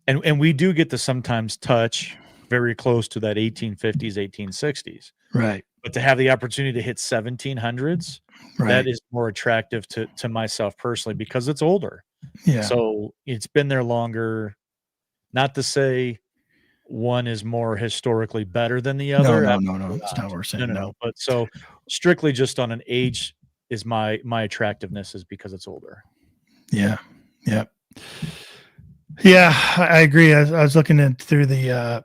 And we do get to sometimes touch very close to that 1850s, 1860s. Right. But to have the opportunity to hit 1700s, that is more attractive to myself personally because it's older. Yeah. So it's been there longer. Not to say one is more historically better than the other. No. That's not what we're saying. No. But so strictly just on an age is my attractiveness is because it's older. Yeah. Yeah. Yeah, I agree. I was looking through the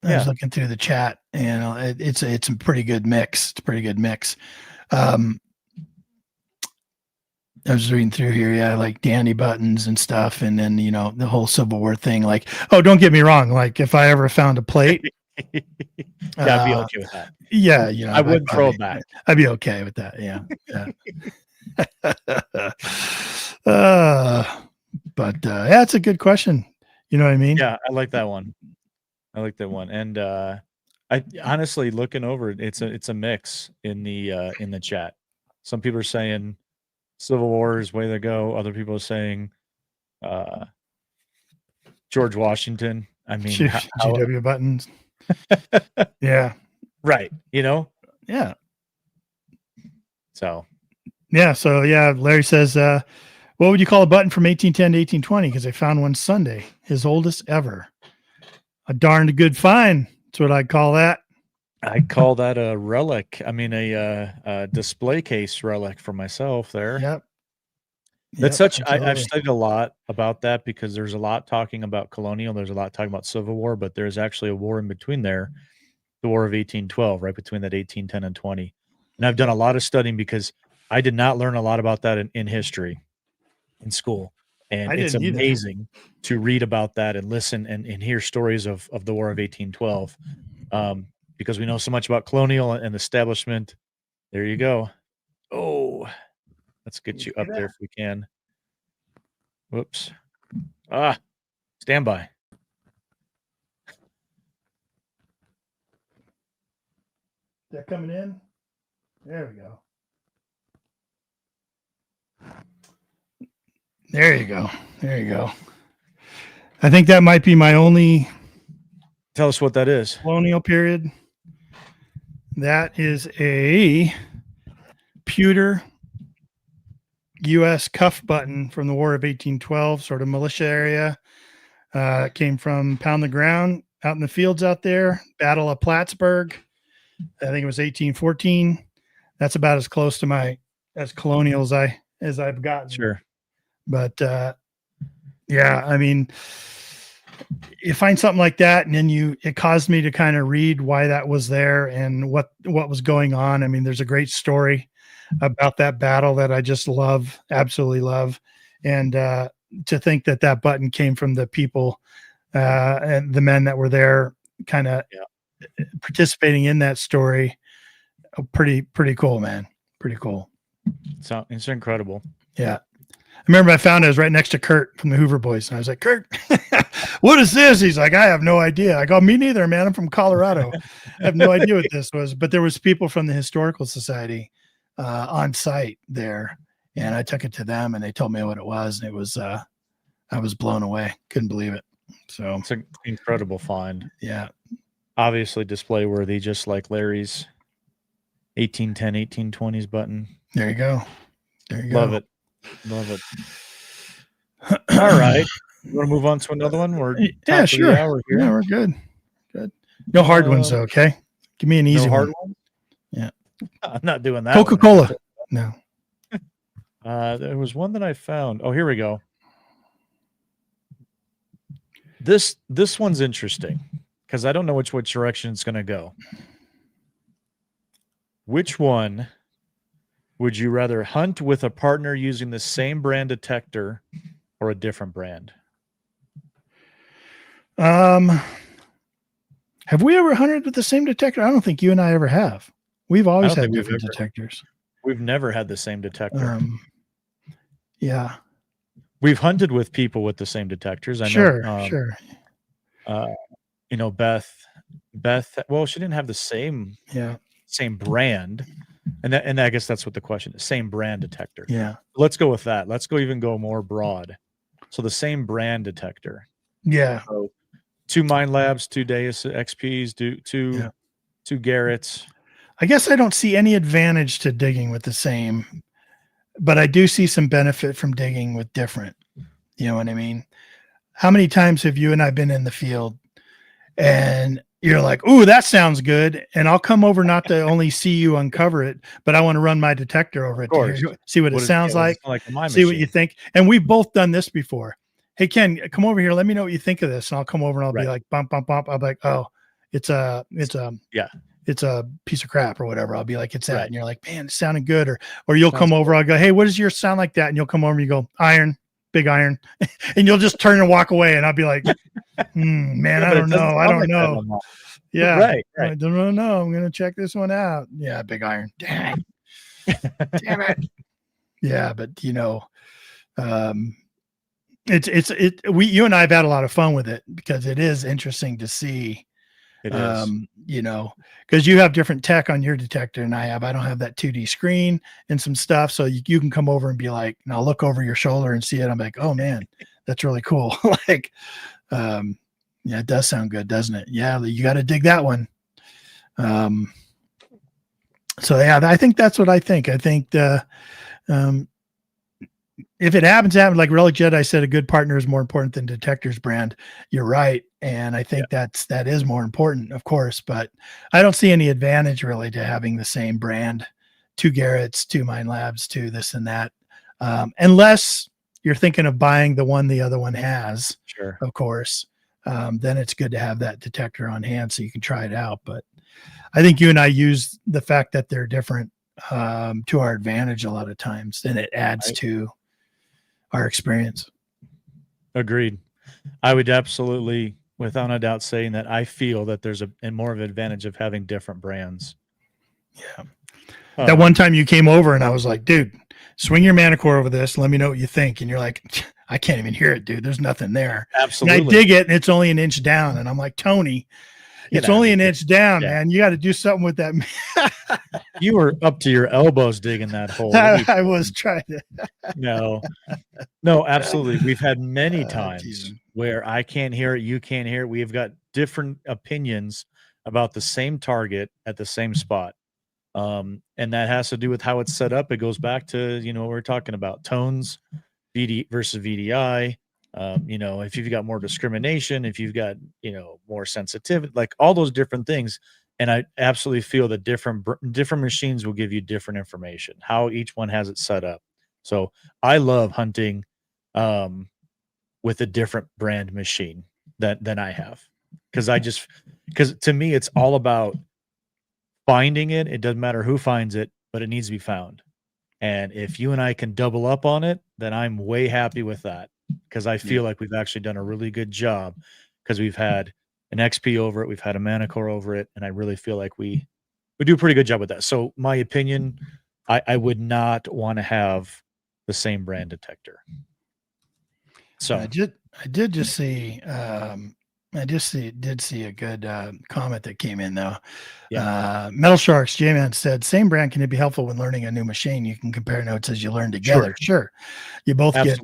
I was looking through the chat, and it's a pretty good mix. It's a pretty good mix. I was reading through here, like Danny buttons and stuff, and then the whole Civil War thing. Like, oh, don't get me wrong. Like, if I ever found a plate, I'd be okay with that. Yeah, I wouldn't throw it back. I'd be okay with that. Yeah. But it's a good question. You know what I mean? Yeah, I like that one. And I honestly looking over it, it's a mix in the chat. Some people are saying Civil War is way to go. Other people are saying George Washington. I mean, GW buttons. Yeah. Right. Yeah. So. Yeah. So Larry says, what would you call a button from 1810 to 1820? Because I found one Sunday, his oldest ever. A darned good find. That's what I'd call that. I call that a relic. I mean, a display case relic for myself there. Yep. That's I've studied a lot about that because there's a lot talking about colonial. There's a lot talking about Civil War, but there's actually a war in between there, the War of 1812, right between that 1810 and 20. And I've done a lot of studying because I did not learn a lot about that in history in school. And it's amazing to read about that and listen and hear stories of the War of 1812 because we know so much about colonial and establishment. There you go. Oh, let's get you up there if we can. Whoops. Stand by. They're coming in. There we go. There you go. I think that might be my only. Tell us what that is. Colonial period. That is a pewter U.S. cuff button from the War of 1812, sort of militia area. It came from Pound the Ground out in the fields out there. Battle of Plattsburgh. I think it was 1814. That's about as close to as colonial as I've gotten. Sure. But I mean, you find something like that, and then it caused me to kind of read why that was there and what was going on. I mean, there's a great story about that battle that I just love, absolutely love. And to think that button came from the people and the men that were there kind of participating in that story. Pretty cool, man. Pretty cool. So it's incredible. Yeah. I remember I found it was right next to Kurt from the Hoover Boys. And I was like, Kurt, what is this? He's like, I have no idea. I go, me neither, man. I'm from Colorado. I have no idea what this was. But there was people from the Historical Society on site there. And I took it to them and they told me what it was. And it was, I was blown away. Couldn't believe it. So it's an incredible find. Yeah. Obviously display worthy, just like Larry's 1810, 1820s button. There you go. Love it. All right. You want to move on to another one? We're sure. Hour here. Yeah, we're good. No hard ones though, okay? Give me an easy hard one. Yeah. I'm not doing that. Coca-Cola. No. There was one that I found. Oh, here we go. This one's interesting. because I don't know which direction it's going to go. Which one would you rather hunt with a partner using the same brand detector or a different brand? Have we ever hunted with the same detector? I don't think you and I ever have. We've always had different detectors. We've never had the same detector. Yeah. We've hunted with people with the same detectors. I know. Sure. Beth, well, she didn't have the same brand. And I guess that's what the question is. Same brand detector. Yeah. Let's go with that. Let's even go more broad. So the same brand detector. Yeah. So 2 Mind Labs, 2 Deus XPs, two Garrett's. I guess I don't see any advantage to digging with the same, but I do see some benefit from digging with different. You know what I mean? How many times have you and I been in the field and you're like, "Ooh, that sounds good," and I'll come over not to only see you uncover it, but I want to run my detector over it to see what it sounds like, see what you think. And we've both done this before. Hey, Ken, come over here. Let me know what you think of this. And I'll come over and I'll be like, bump, bump, bump. I'll be like, oh, it's a piece of crap or whatever. I'll be like, it's that. And you're like, man, it sounded good. Or you'll come over. I'll go, hey, what does yours sound like that? And you'll come over and you go, iron, big iron. And you'll just turn and walk away. And I'll be like, man, I don't know. I don't know. Yeah. Right. I don't know. I'm going to check this one out. Yeah. Big iron. Damn it. Yeah. But you and I have had a lot of fun with it because it is interesting to see. It is, because you have different tech on your detector than I have. I don't have that 2D screen and some stuff. So you can come over and be like, and I'll look over your shoulder and see it. I'm like, oh man, that's really cool. It does sound good, doesn't it? Yeah. You got to dig that one. I think that's what I think. I think if it happens to happen, like Relic Jedi said, a good partner is more important than detector's brand. You're right. And I think that is more important, of course, but I don't see any advantage really to having the same brand, 2 Garrett's, 2 Mind Labs, 2 this and that. Unless you're thinking of buying the one the other one has, of course, then it's good to have that detector on hand so you can try it out. But I think you and I use the fact that they're different to our advantage a lot of times, and it adds to our experience. Agreed. I would absolutely, without a doubt, saying that I feel that there's a more of an advantage of having different brands. Yeah. That one time you came over and I was like, dude, swing your Manicore over this. Let me know what you think. And you're like, I can't even hear it, dude. There's nothing there. Absolutely. And I dig it and it's only an inch down. And I'm like, Tony, it's only an inch down, man. You got to do something with that. You were up to your elbows digging that hole. I was trying to. No, absolutely. We've had many times where I can't hear it. You can't hear it. We've got different opinions about the same target at the same spot. And that has to do with how it's set up. It goes back to, what we're talking about, tones, VD versus VDI. If you've got more discrimination, if you've got, more sensitivity, like all those different things. And I absolutely feel that different machines will give you different information, how each one has it set up. So I love hunting with a different brand machine than I have. Because to me, it's all about finding it. It doesn't matter who finds it, but it needs to be found. And if you and I can double up on it, then I'm way happy with that. Because I feel like we've actually done a really good job because we've had an XP over it. We've had a Manicore over it. And I really feel like we do a pretty good job with that. So my opinion, I would not want to have the same brand detector. So I did just see, did see a good comment that came in though. Metal Sharks, J-Man said, same brand can it be helpful when learning a new machine? You can compare notes as you learn together. Sure. You both get,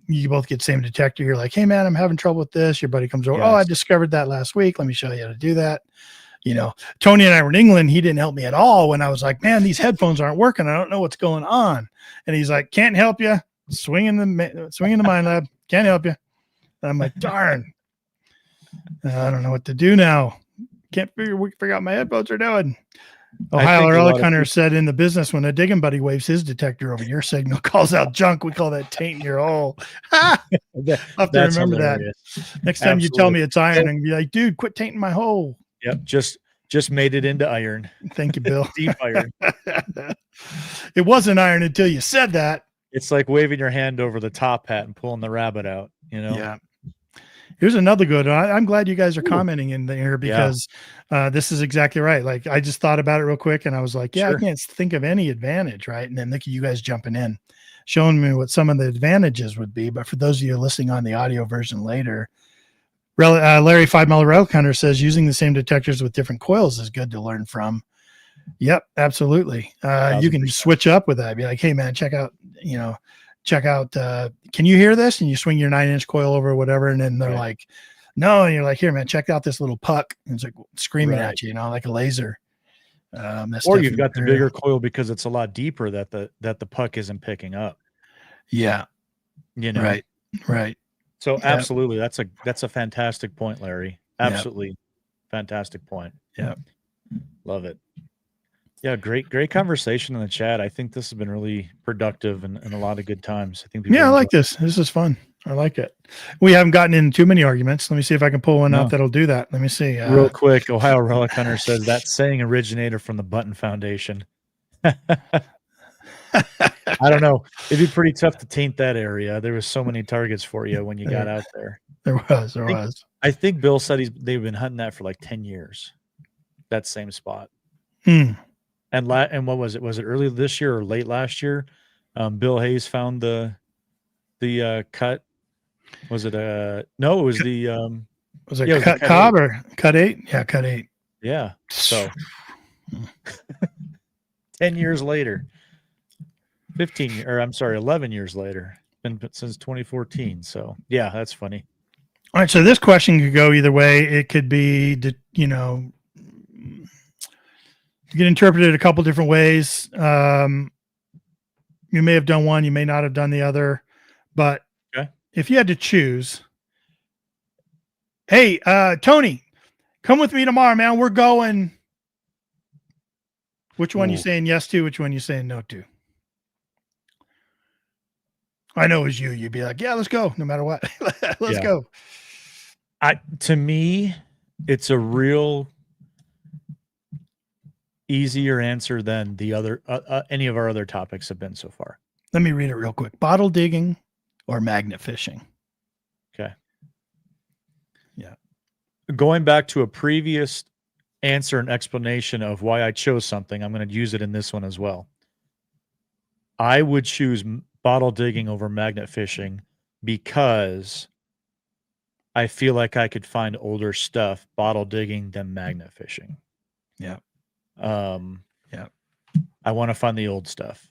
you both get same detector. You're like, hey man, I'm having trouble with this. Your buddy comes over. Oh, I discovered that last week. Let me show you how to do that. Tony and I were in England. He didn't help me at all when I was like, man, these headphones aren't working. I don't know what's going on. And he's like, can't help you. Swinging the Mind Lab. Can't help you. And I'm like, darn, I don't know what to do now. Can't figure out what my headphones are doing. Ohio Relic Hunter said in the business, when a digging buddy waves his detector over your signal, calls out junk, we call that taint in your hole. I'll have to remember hilarious. That. Next time you tell me it's iron and be like, dude, quit tainting my hole. Yep. Just made it into iron. Thank you, Bill. Deep iron. It wasn't iron until you said that. It's like waving your hand over the top hat and pulling the rabbit out, you know? Yeah. Here's another good one. I'm glad you guys are commenting in there because this is exactly right. Like I just thought about it real quick and I was like, I can't think of any advantage, right? And then look at you guys jumping in, showing me what some of the advantages would be. But for those of you listening on the audio version later, Larry 5 Mile Relic Hunter says using the same detectors with different coils is good to learn from. Yep, absolutely. You can switch up with that. Be like, hey man, check out, can you hear this? And you swing your 9-inch coil over or whatever. And then they're like, no. And you're like, here, man, check out this little puck. And it's like screaming at you, like a laser. Or you've got the bigger coil because it's a lot deeper that the puck isn't picking up. Yeah. Right. So absolutely. That's a fantastic point, Larry. Absolutely. Fantastic point. Yeah. Love it. Yeah, great conversation in the chat. I think this has been really productive and a lot of good times. I think. I like this. This is fun. I like it. We haven't gotten into too many arguments. Let me see if I can pull one out that'll do that. Let me see. Real quick, Ohio Relic Hunter says that saying originated from the Button Foundation. I don't know. It'd be pretty tough to taint that area. There was so many targets for you when you got out there. There was. I think Bill said they've been hunting that for like 10 years. That same spot. And what was it? Was it early this year or late last year? Bill Hayes found the cut. Was it no? It was the was it cut cob or cut 8? Yeah, cut 8. Yeah. So 10 years later, 11 years later. Been since 2014. So yeah, that's funny. All right. So this question could go either way. It could be, you can interpret it a couple different ways. You may have done one, you may not have done the other, but if you had to choose, hey, Tony, come with me tomorrow, man. We're going. Which one you saying yes to? Which one you saying no to? I know it was you. You'd be like, yeah, let's go. No matter what. Let's go. To me, it's a real easier answer than the other any of our other topics have been so far. Let me read it real quick. Bottle digging or magnet fishing. Okay. Yeah. Going back to a previous answer and explanation of why I chose something, I'm going to use it in this one as well. I would choose bottle digging over magnet fishing because I feel like I could find older stuff bottle digging than magnet fishing. Yeah. I want to find the old stuff.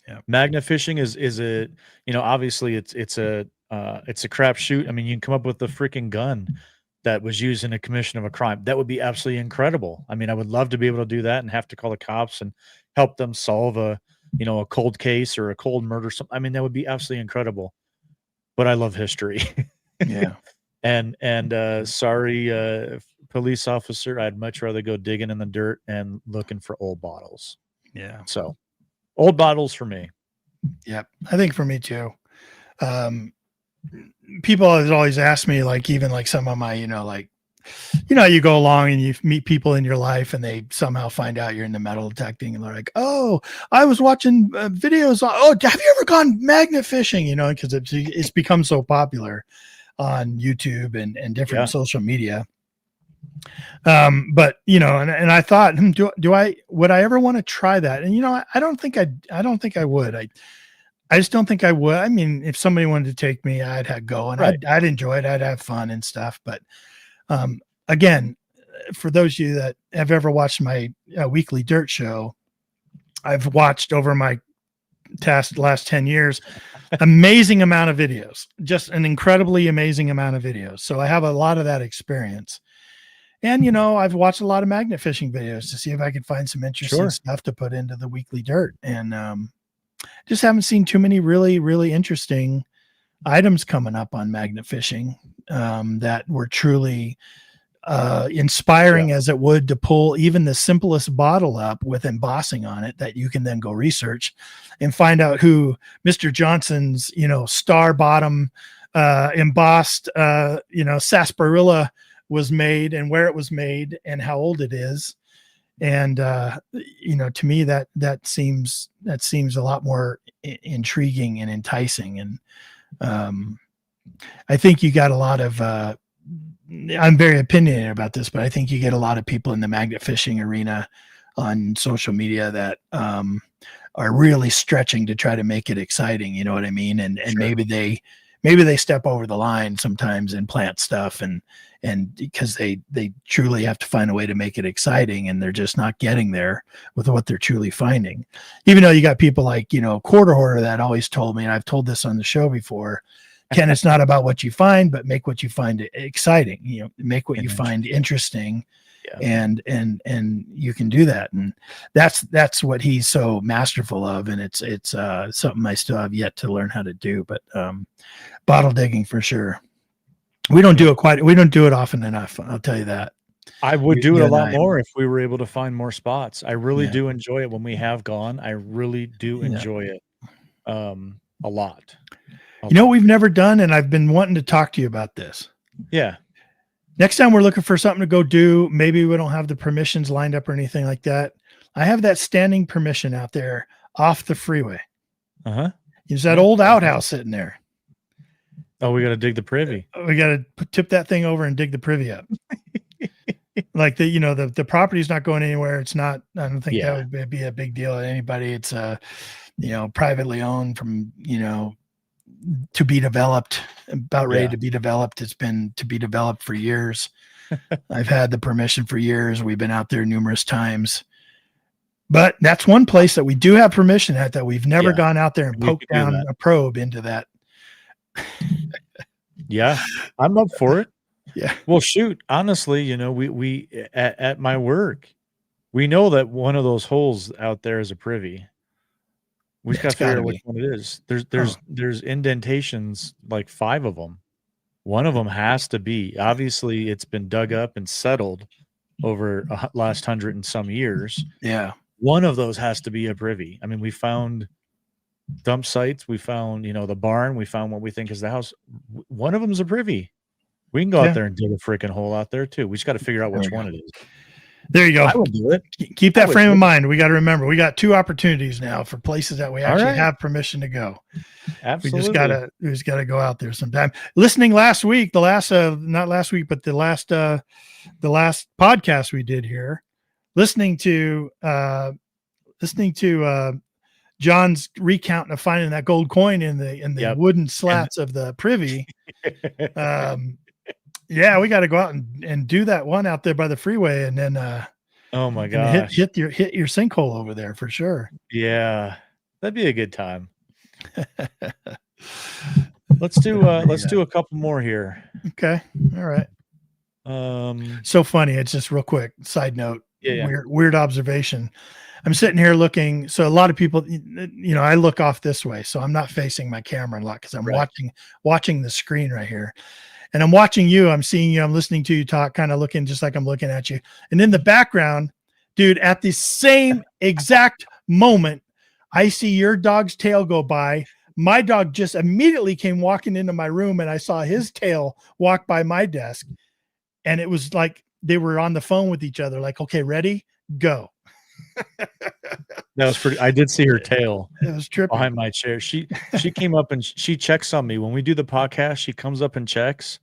Yeah. Magnet fishing is a, obviously it's a crapshoot. I mean, you can come up with the freaking gun that was used in a commission of a crime. That would be absolutely incredible. I mean, I would love to be able to do that and have to call the cops and help them solve a cold case or a cold murder. I mean, that would be absolutely incredible. But I love history. Yeah. And sorry, police officer, I'd much rather go digging in the dirt and looking for old bottles. Yeah. So old bottles for me. Yeah. I think for me too. People always ask me, like, even like some of my, you go along and you meet people in your life and they somehow find out you're into metal detecting and they're like, oh, I was watching videos. Have you ever gone magnet fishing? Because it's become so popular on YouTube and different social media. But and I thought, would I ever want to try that? And I don't think I would. I just don't think I would. I mean, if somebody wanted to take me, I'd go and I'd enjoy it. I'd have fun and stuff. But again, for those of you that have ever watched my weekly dirt show, I've watched over my last 10 years, amazing amount of videos, just an incredibly amazing amount of videos. So I have a lot of that experience. And, I've watched a lot of magnet fishing videos to see if I could find some interesting stuff to put into the weekly dirt. And just haven't seen too many really, really interesting items coming up on magnet fishing that were truly inspiring as it would to pull even the simplest bottle up with embossing on it that you can then go research and find out who Mr. Johnson's, star bottom embossed, sarsaparilla was made and where it was made and how old it is. And, to me that seems a lot more intriguing and enticing. And I think you got a lot of, I'm very opinionated about this, but I think you get a lot of people in the magnet fishing arena on social media that are really stretching to try to make it exciting. You know what I mean? And Sure. maybe they step over the line sometimes and plant stuff and because they truly have to find a way to make it exciting, and they're just not getting there with what they're truly finding. Even though you got people like, Quarter Hoarder that always told me, and I've told this on the show before, Ken, it's not about what you find, but make what you find exciting, make what you find interesting. Yeah. And you can do that. And that's what he's so masterful of. And it's something I still have yet to learn how to do, but bottle digging for sure. We don't do it often enough. I'll tell you that. I would do it a lot more if we were able to find more spots. I really do enjoy it when we have gone. I really do enjoy it a lot. What we've never done, and I've been wanting to talk to you about this. Yeah. Next time we're looking for something to go do, maybe we don't have the permissions lined up or anything like that. I have that standing permission out there off the freeway. Uh-huh. There's that old outhouse sitting there. Oh, we got to dig the privy. We got to tip that thing over and dig the privy up. Like the property's not going anywhere. It's not, I don't think that would be a big deal to anybody. It's privately owned from, to be developed, about ready to be developed. It's been to be developed for years. I've had the permission for years. We've been out there numerous times, but that's one place that we do have permission at that we've never gone out there and poked down a probe into that. Yeah, I'm up for it. Yeah. Well, shoot, honestly, we at my work, we know that one of those holes out there is a privy. We just got to figure out which one it is. There's indentations, like 5 of them. One of them has to be. Obviously, it's been dug up and settled over last 100 and some years. Yeah. One of those has to be a privy. I mean, we found dump sites. We found, the barn. We found what we think is the house. One of them is a privy. We can go out there and dig a freaking hole out there too. We just got to figure out which one it is. There you go. I will do it. Keep that frame of mind. We got to remember, we got 2 opportunities now for places that we actually have permission to go. Absolutely. We just gotta go out there sometime. Listening last week, not last week, but the last podcast we did here, listening to John's recount of finding that gold coin in the wooden slats of the privy. Yeah, we got to go out and do that one out there by the freeway, and then oh my gosh, hit your sinkhole over there for sure. Yeah, that'd be a good time. Let's do a couple more here. Okay, all right. So funny. It's just real quick side note. Weird observation. I'm sitting here looking. So a lot of people, I look off this way, so I'm not facing my camera a lot because I'm watching the screen right here. And I'm watching you, I'm seeing you, I'm listening to you talk, kind of looking just like I'm looking at you. And in the background, dude, at the same exact moment, I see your dog's tail go by. My dog just immediately came walking into my room, and I saw his tail walk by my desk. And it was like they were on the phone with each other, like, okay, ready, go. That was pretty. I did see her tail. It was tripping behind my chair. She came up and she checks on me when we do the podcast. She comes up and checks,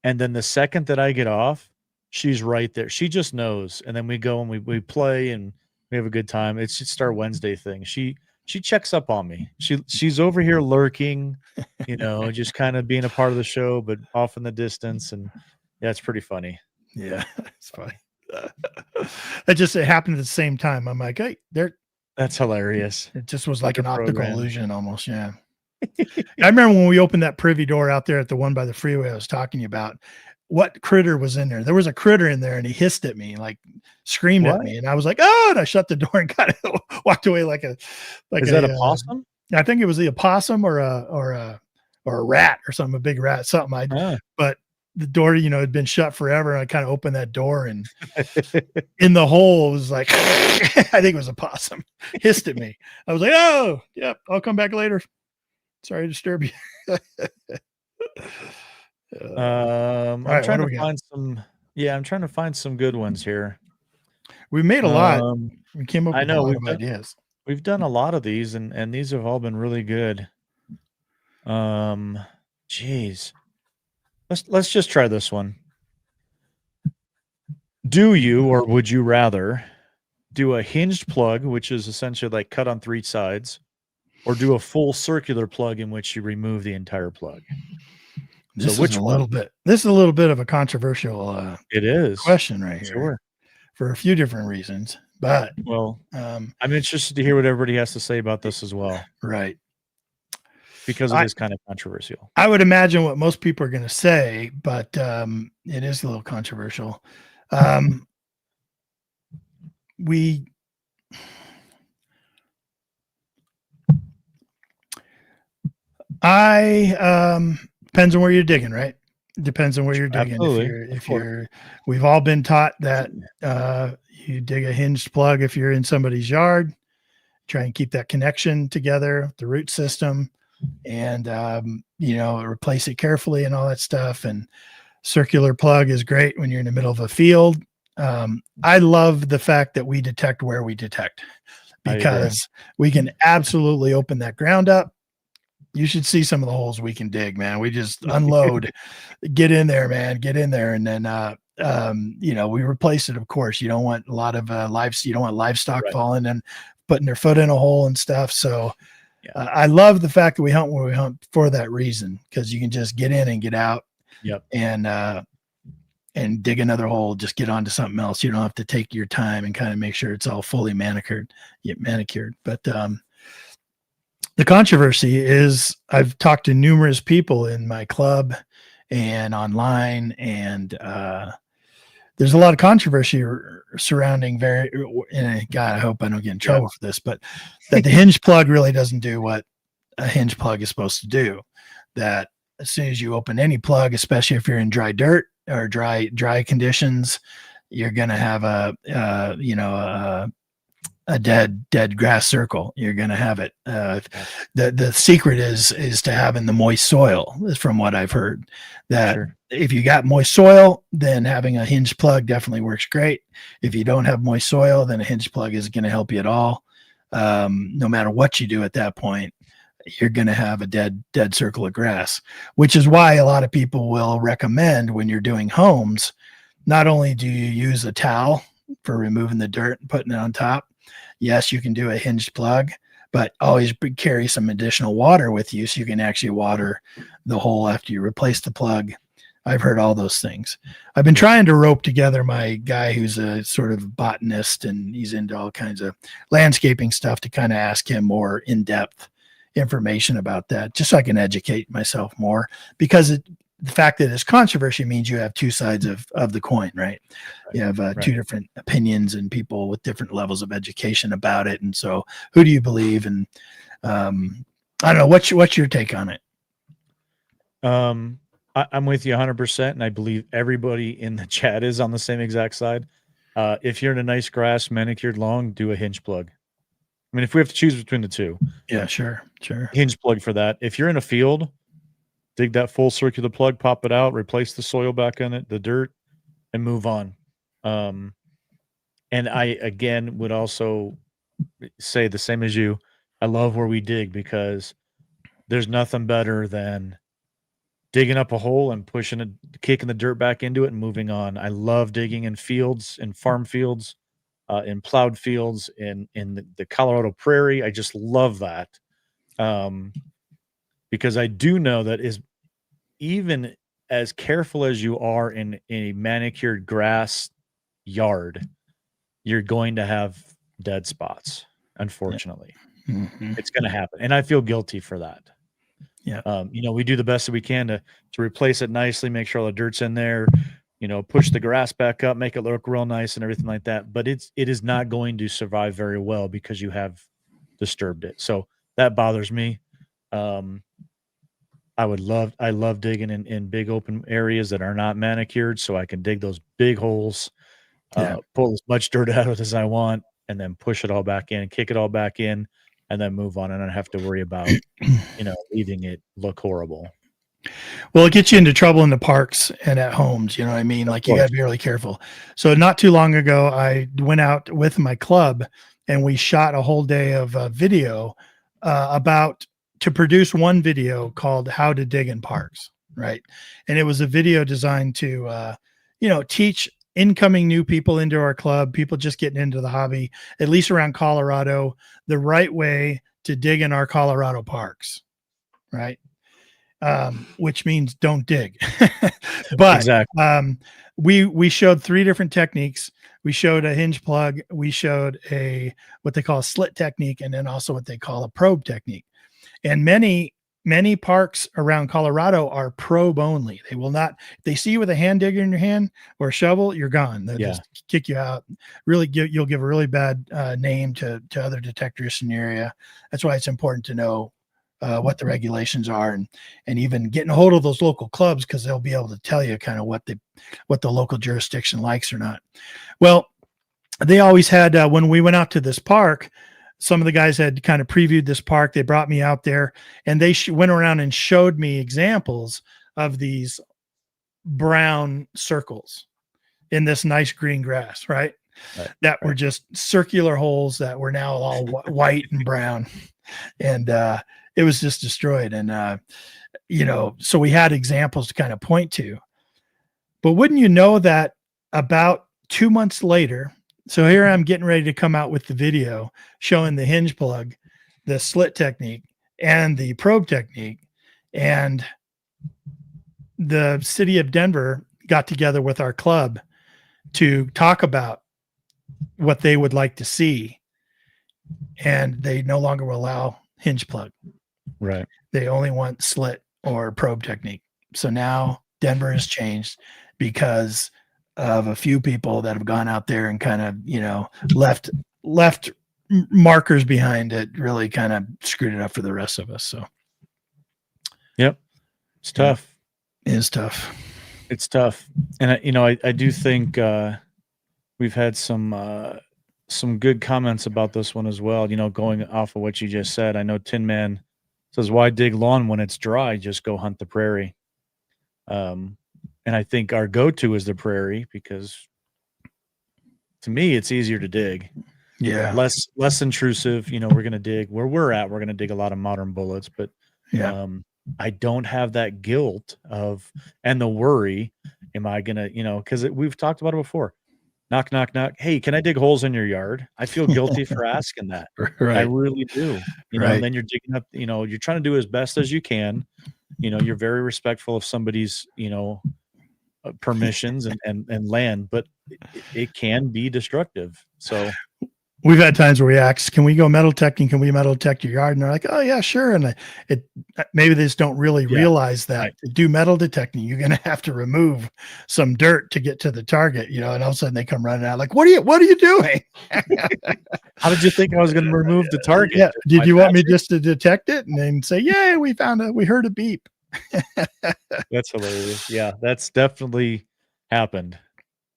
and then the second that I get off, she's right there. She just knows. And then we go and we play and we have a good time. It's just our Wednesday thing. She checks up on me. She's over here lurking, just kind of being a part of the show, but off in the distance. And yeah, it's pretty funny. Yeah, it's funny. It happened at the same time. I'm like, hey, there. That's hilarious. It just was like an optical illusion almost. Yeah. I remember when we opened that privy door out there at the one by the freeway I was talking to you about, what critter was in there. There was a critter in there, and he hissed at me, like screamed at me. And I was like, oh, and I shut the door and kind of walked away like is that a possum? I think it was the opossum or a rat or something, a big rat, something. But the door, had been shut forever. And I kind of opened that door, and in the hole was like, I think it was a possum hissed at me. I was like, oh, yep, I'll come back later. Sorry to disturb you. I'm trying to find some. Yeah, I'm trying to find some good ones here. We made a lot. We came up with a lot of ideas. We've done a lot of these, and these have all been really good. Geez. Let's just try this one. Do you, or would you rather do a hinged plug, which is essentially like cut on 3 sides, or do a full circular plug in which you remove the entire plug? This is a little bit of a controversial it is question right here. Sure. For a few different reasons. But I'm interested to hear what everybody has to say about this as well. Right. Because it is kind of controversial. I would imagine what most people are going to say, but it is a little controversial. Depends on where you're digging, right? Depends on where you're digging. Absolutely. We've all been taught that you dig a hinged plug if you're in somebody's yard, try and keep that connection together, the root system, and replace it carefully and all that stuff. And circular plug is great when you're in the middle of a field. I love the fact that we detect where we detect, because we can absolutely open that ground up. You should see some of the holes we can dig, man. We just unload, get in there, man, get in there. And then, we replace it. Of course, you don't want a lot of you don't want livestock falling and putting their foot in a hole and stuff. So I love the fact that we hunt where we hunt for that reason, because you can just get in and get out. Yep. And dig another hole, just get onto something else. You don't have to take your time and kind of make sure it's all fully manicured. But the controversy is, I've talked to numerous people in my club and online, and there's a lot of controversy surrounding God, I hope I don't get in trouble for this, but that the hinge plug really doesn't do what a hinge plug is supposed to do. That as soon as you open any plug, especially if you're in dry dirt or dry conditions, you're going to have a dead grass circle. You're going to have it. The secret is to having the moist soil, from what I've heard, that if you got moist soil, then having a hinge plug definitely works great. If you don't have moist soil, then a hinge plug isn't going to help you at all. No matter what you do at that point, you're going to have a dead circle of grass, which is why a lot of people will recommend, when you're doing homes, not only do you use a towel for removing the dirt and putting it on top. Yes, you can do a hinged plug, but always carry some additional water with you so you can actually water the hole after you replace the plug. I've heard all those things. I've been trying to rope together my guy who's a sort of botanist, and he's into all kinds of landscaping stuff, to kind of ask him more in-depth information about that, just so I can educate myself more, because the fact that it's controversy means you have two sides of the coin, right? You have two different opinions and people with different levels of education about it. And so who do you believe? And I don't know, what's your take on it? I'm with you 100%. And I believe everybody in the chat is on the same exact side. If you're in a nice grass, manicured lawn, do a hinge plug. I mean, if we have to choose between the two. Yeah, sure. Hinge plug for that. If you're in a field, dig that full circular plug, pop it out, replace the soil back in it, the dirt, and move on. And I, again, would also say the same as you. I love where we dig, because there's nothing better than digging up a hole and kicking the dirt back into it and moving on. I love digging in fields, in farm fields, in plowed fields, in the Colorado prairie. I just love that. Because I do know that is even as careful as you are in a manicured grass yard, you're going to have dead spots. Unfortunately, It's going to happen, and I feel guilty for that. Yeah. We do the best that we can to replace it nicely, make sure all the dirt's in there, push the grass back up, make it look real nice and everything like that. But it is not going to survive very well because you have disturbed it. So that bothers me. I love digging in big open areas that are not manicured, so I can dig those big holes, pull as much dirt out of it as I want, and then push it all back in, kick it all back in, and then move on. And I don't have to worry about, leaving it look horrible. Well, it gets you into trouble in the parks and at homes. You know what I mean? Like, you got to be really careful. So not too long ago, I went out with my club and we shot a whole day of video to produce one video called How to Dig in Parks. Right. And it was a video designed to, teach incoming new people into our club, people just getting into the hobby, at least around Colorado, the right way to dig in our Colorado parks. Right. Which means don't dig. But exactly. We showed 3 different techniques. We showed a hinge plug. We showed what they call a slit technique, and then also what they call a probe technique. And many parks around Colorado are probe only. They will not, if they see you with a hand digger in your hand or a shovel, you're gone. They'll just kick you out. Really, you'll give a really bad name to other detectors in the area. That's why it's important to know what the regulations are, and even getting a hold of those local clubs, because they'll be able to tell you kind of what the local jurisdiction likes or not. Well, they always had, when we went out to this park, some of the guys had kind of previewed this park. They brought me out there and they went around and showed me examples of these brown circles in this nice green grass, right? That were just circular holes that were now all white and brown. And, it was just destroyed. And, so we had examples to kind of point to, but wouldn't you know that about 2 months later, so here I'm getting ready to come out with the video showing the hinge plug, the slit technique, and the probe technique. And the city of Denver got together with our club to talk about what they would like to see. And they no longer will allow hinge plug. Right. They only want slit or probe technique. So now Denver has changed because of a few people that have gone out there and kind of, left markers behind it, really kind of screwed it up for the rest of us. So. Yep. It's tough. It is tough. It's tough. And I do think, we've had some good comments about this one as well. Going off of what you just said, I know Tin Man says, why dig lawn when it's dry? Just go hunt the prairie. And I think our go-to is the prairie, because to me, it's easier to dig. Yeah. Less intrusive. We're going to dig where we're at. We're going to dig a lot of modern bullets, but I don't have that guilt and the worry. Am I going to, because we've talked about it before. Knock, knock, knock. Hey, can I dig holes in your yard? I feel guilty for asking that. Right. I really do. And then you're digging up, you're trying to do as best as you can. You're very respectful of somebody's, permissions and land, but it can be destructive. So we've had times where we ask, can we go metal detecting? Can we metal detect your yard? And they're like, oh yeah, sure. And maybe they just don't really realize that to do metal detecting, you're going to have to remove some dirt to get to the target, and all of a sudden they come running out like, what are you doing? How did you think I was going to remove the target? Yeah. Did you want me just to detect it and then say, yeah, we heard a beep. That's hilarious. Yeah, that's definitely happened.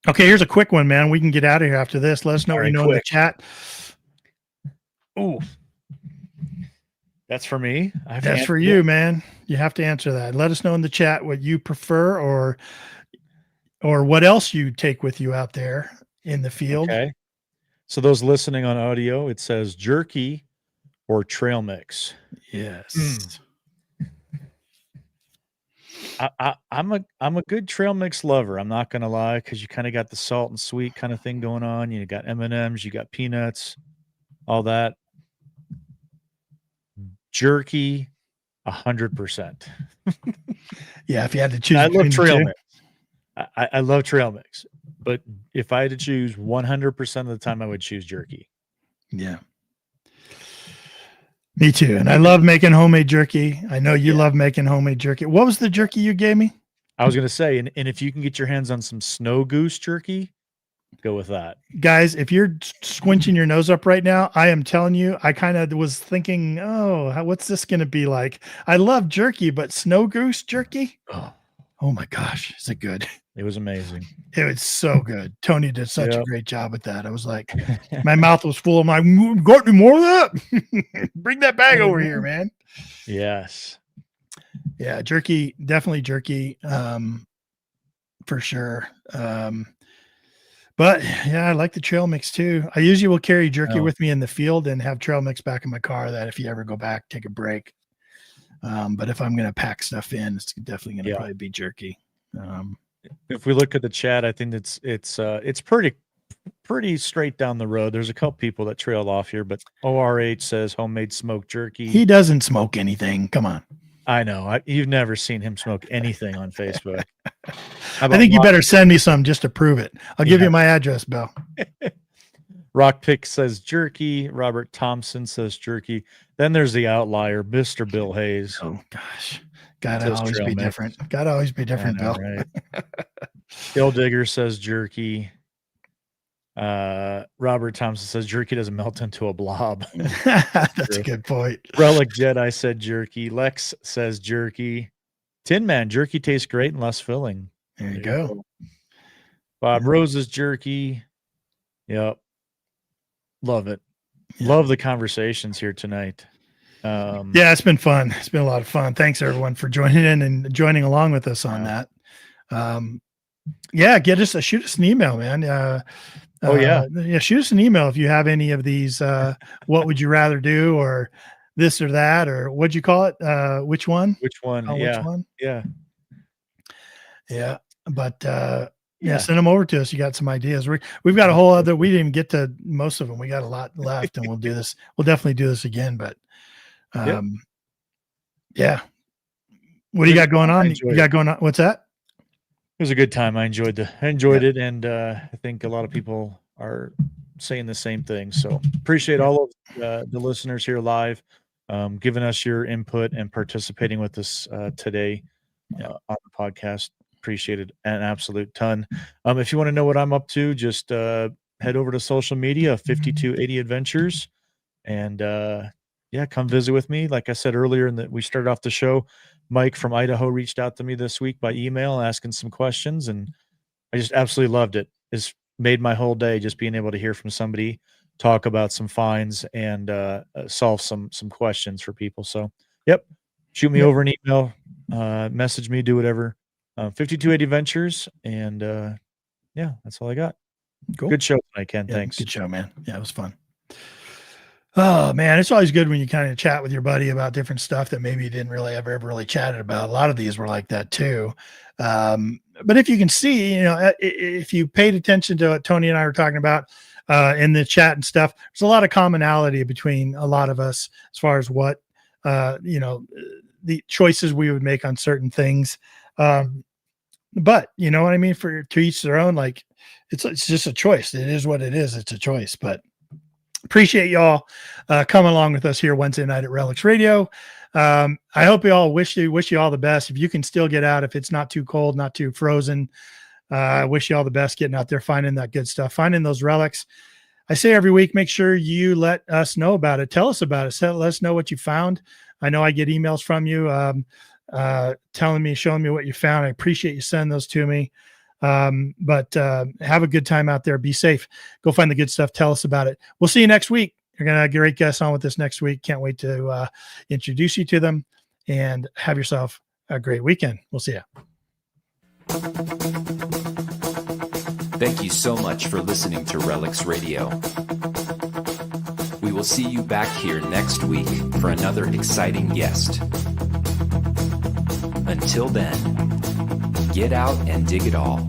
Okay, here's a quick one, man. We can get out of here after this. Let us know what you know in the chat. Oh, that's for me. That's for you, man. You have to answer that. Let us know in the chat what you prefer or what else you take with you out there in the field. Okay. So those listening on audio, it says jerky or trail mix. Yes. I'm a good trail mix lover. I'm not gonna lie, because you kind of got the salt and sweet kind of thing going on. You got M&Ms, you got peanuts, all that. Jerky, 100%. Yeah, if you had to choose, I love trail mix. I love trail mix, but if I had to choose 100% of the time, I would choose jerky. Yeah. Me too. And I love making homemade jerky. I know you love making homemade jerky. What was the jerky you gave me? I was going to say, and if you can get your hands on some snow goose jerky, go with that. Guys, if you're squinching your nose up right now, I am telling you, I kind of was thinking, what's this going to be like? I love jerky, but snow goose jerky? Oh my gosh. Is it good? It was amazing. It was so good. Tony did such a great job with that. I was like, my mouth was full. I'm like, got any more of that? Bring that bag over here, man. Yes. Yeah. Jerky, definitely jerky. For sure. But yeah, I like the trail mix too. I usually will carry jerky with me in the field and have trail mix back in my car, that if you ever go back, take a break. But if I'm going to pack stuff in, it's definitely going to probably be jerky. If we look at the chat, I think it's pretty straight down the road. There's a couple people that trailed off here, but ORH says homemade smoked jerky. He doesn't smoke anything. Come on. I know. You've never seen him smoke anything on Facebook. I think you better send me some just to prove it. I'll give you my address, Bill. Rockpick says jerky. Robert Thompson says jerky. Then there's the outlier, Mr. Bill Hayes. Oh gosh. Gotta always be different. Gotta always be different, Bill. Right. Hill Digger says jerky. Robert Thompson says jerky doesn't melt into a blob. That's a good point. Relic Jedi said jerky. Lex says jerky. Tin Man, jerky tastes great and less filling. There you go. Bob Rose's jerky. Yep. Love it. Yep. Love the conversations here tonight. Yeah, it's been fun. It's been a lot of fun. Thanks everyone for joining in and joining along with us on that. Yeah, shoot us an email, man. Shoot us an email if you have any of these. What would you rather do, or this or that, or what'd you call it? Which one? Which one? Which one? Yeah. But send them over to us. You got some ideas. We've got a whole other. We didn't even get to most of them. We got a lot left, and we'll do this. We'll definitely do this again. But yeah. What do you got going on? You got going on? What's that? It was a good time. I enjoyed it, and I think a lot of people are saying the same thing. So appreciate all of the listeners here live, giving us your input and participating with us today on the podcast. Appreciate it an absolute ton. If you want to know what I'm up to, just head over to social media, 5280 Adventures, and come visit with me. Like I said earlier, we started off the show, Mike from Idaho reached out to me this week by email asking some questions, and I just absolutely loved it. It's made my whole day just being able to hear from somebody, talk about some finds, and solve some questions for people. So, shoot me over an email, message me, do whatever. 5280 Adventures, and that's all I got. Cool. Good show tonight, Ken. Thanks. Good show, man. Yeah, it was fun. Oh man, it's always good when you kind of chat with your buddy about different stuff that maybe you didn't really ever really chatted about. A lot of these were like that too. But if you can see, if you paid attention to what Tony and I were talking about in the chat and stuff, there's a lot of commonality between a lot of us as far as what the choices we would make on certain things. But you know what I mean? To each their own. Like it's just a choice. It is what it is. It's a choice. But appreciate y'all coming along with us here Wednesday night at Relics Radio. I hope you all wish you all the best. If you can still get out, if it's not too cold, not too frozen, I wish you all the best getting out there, finding that good stuff, finding those relics. I say every week, make sure you let us know about it. Tell us about it. Let us know what you found. I know I get emails from you telling me, showing me what you found. I appreciate you sending those to me. But have a good time out there. Be safe. Go find the good stuff. Tell us about it. We'll see you next week. You're going to have great guests on with us next week. Can't wait to introduce you to them, and have yourself a great weekend. We'll see you. Thank you so much for listening to Relics Radio. We will see you back here next week for another exciting guest. Until then, get out and dig it all.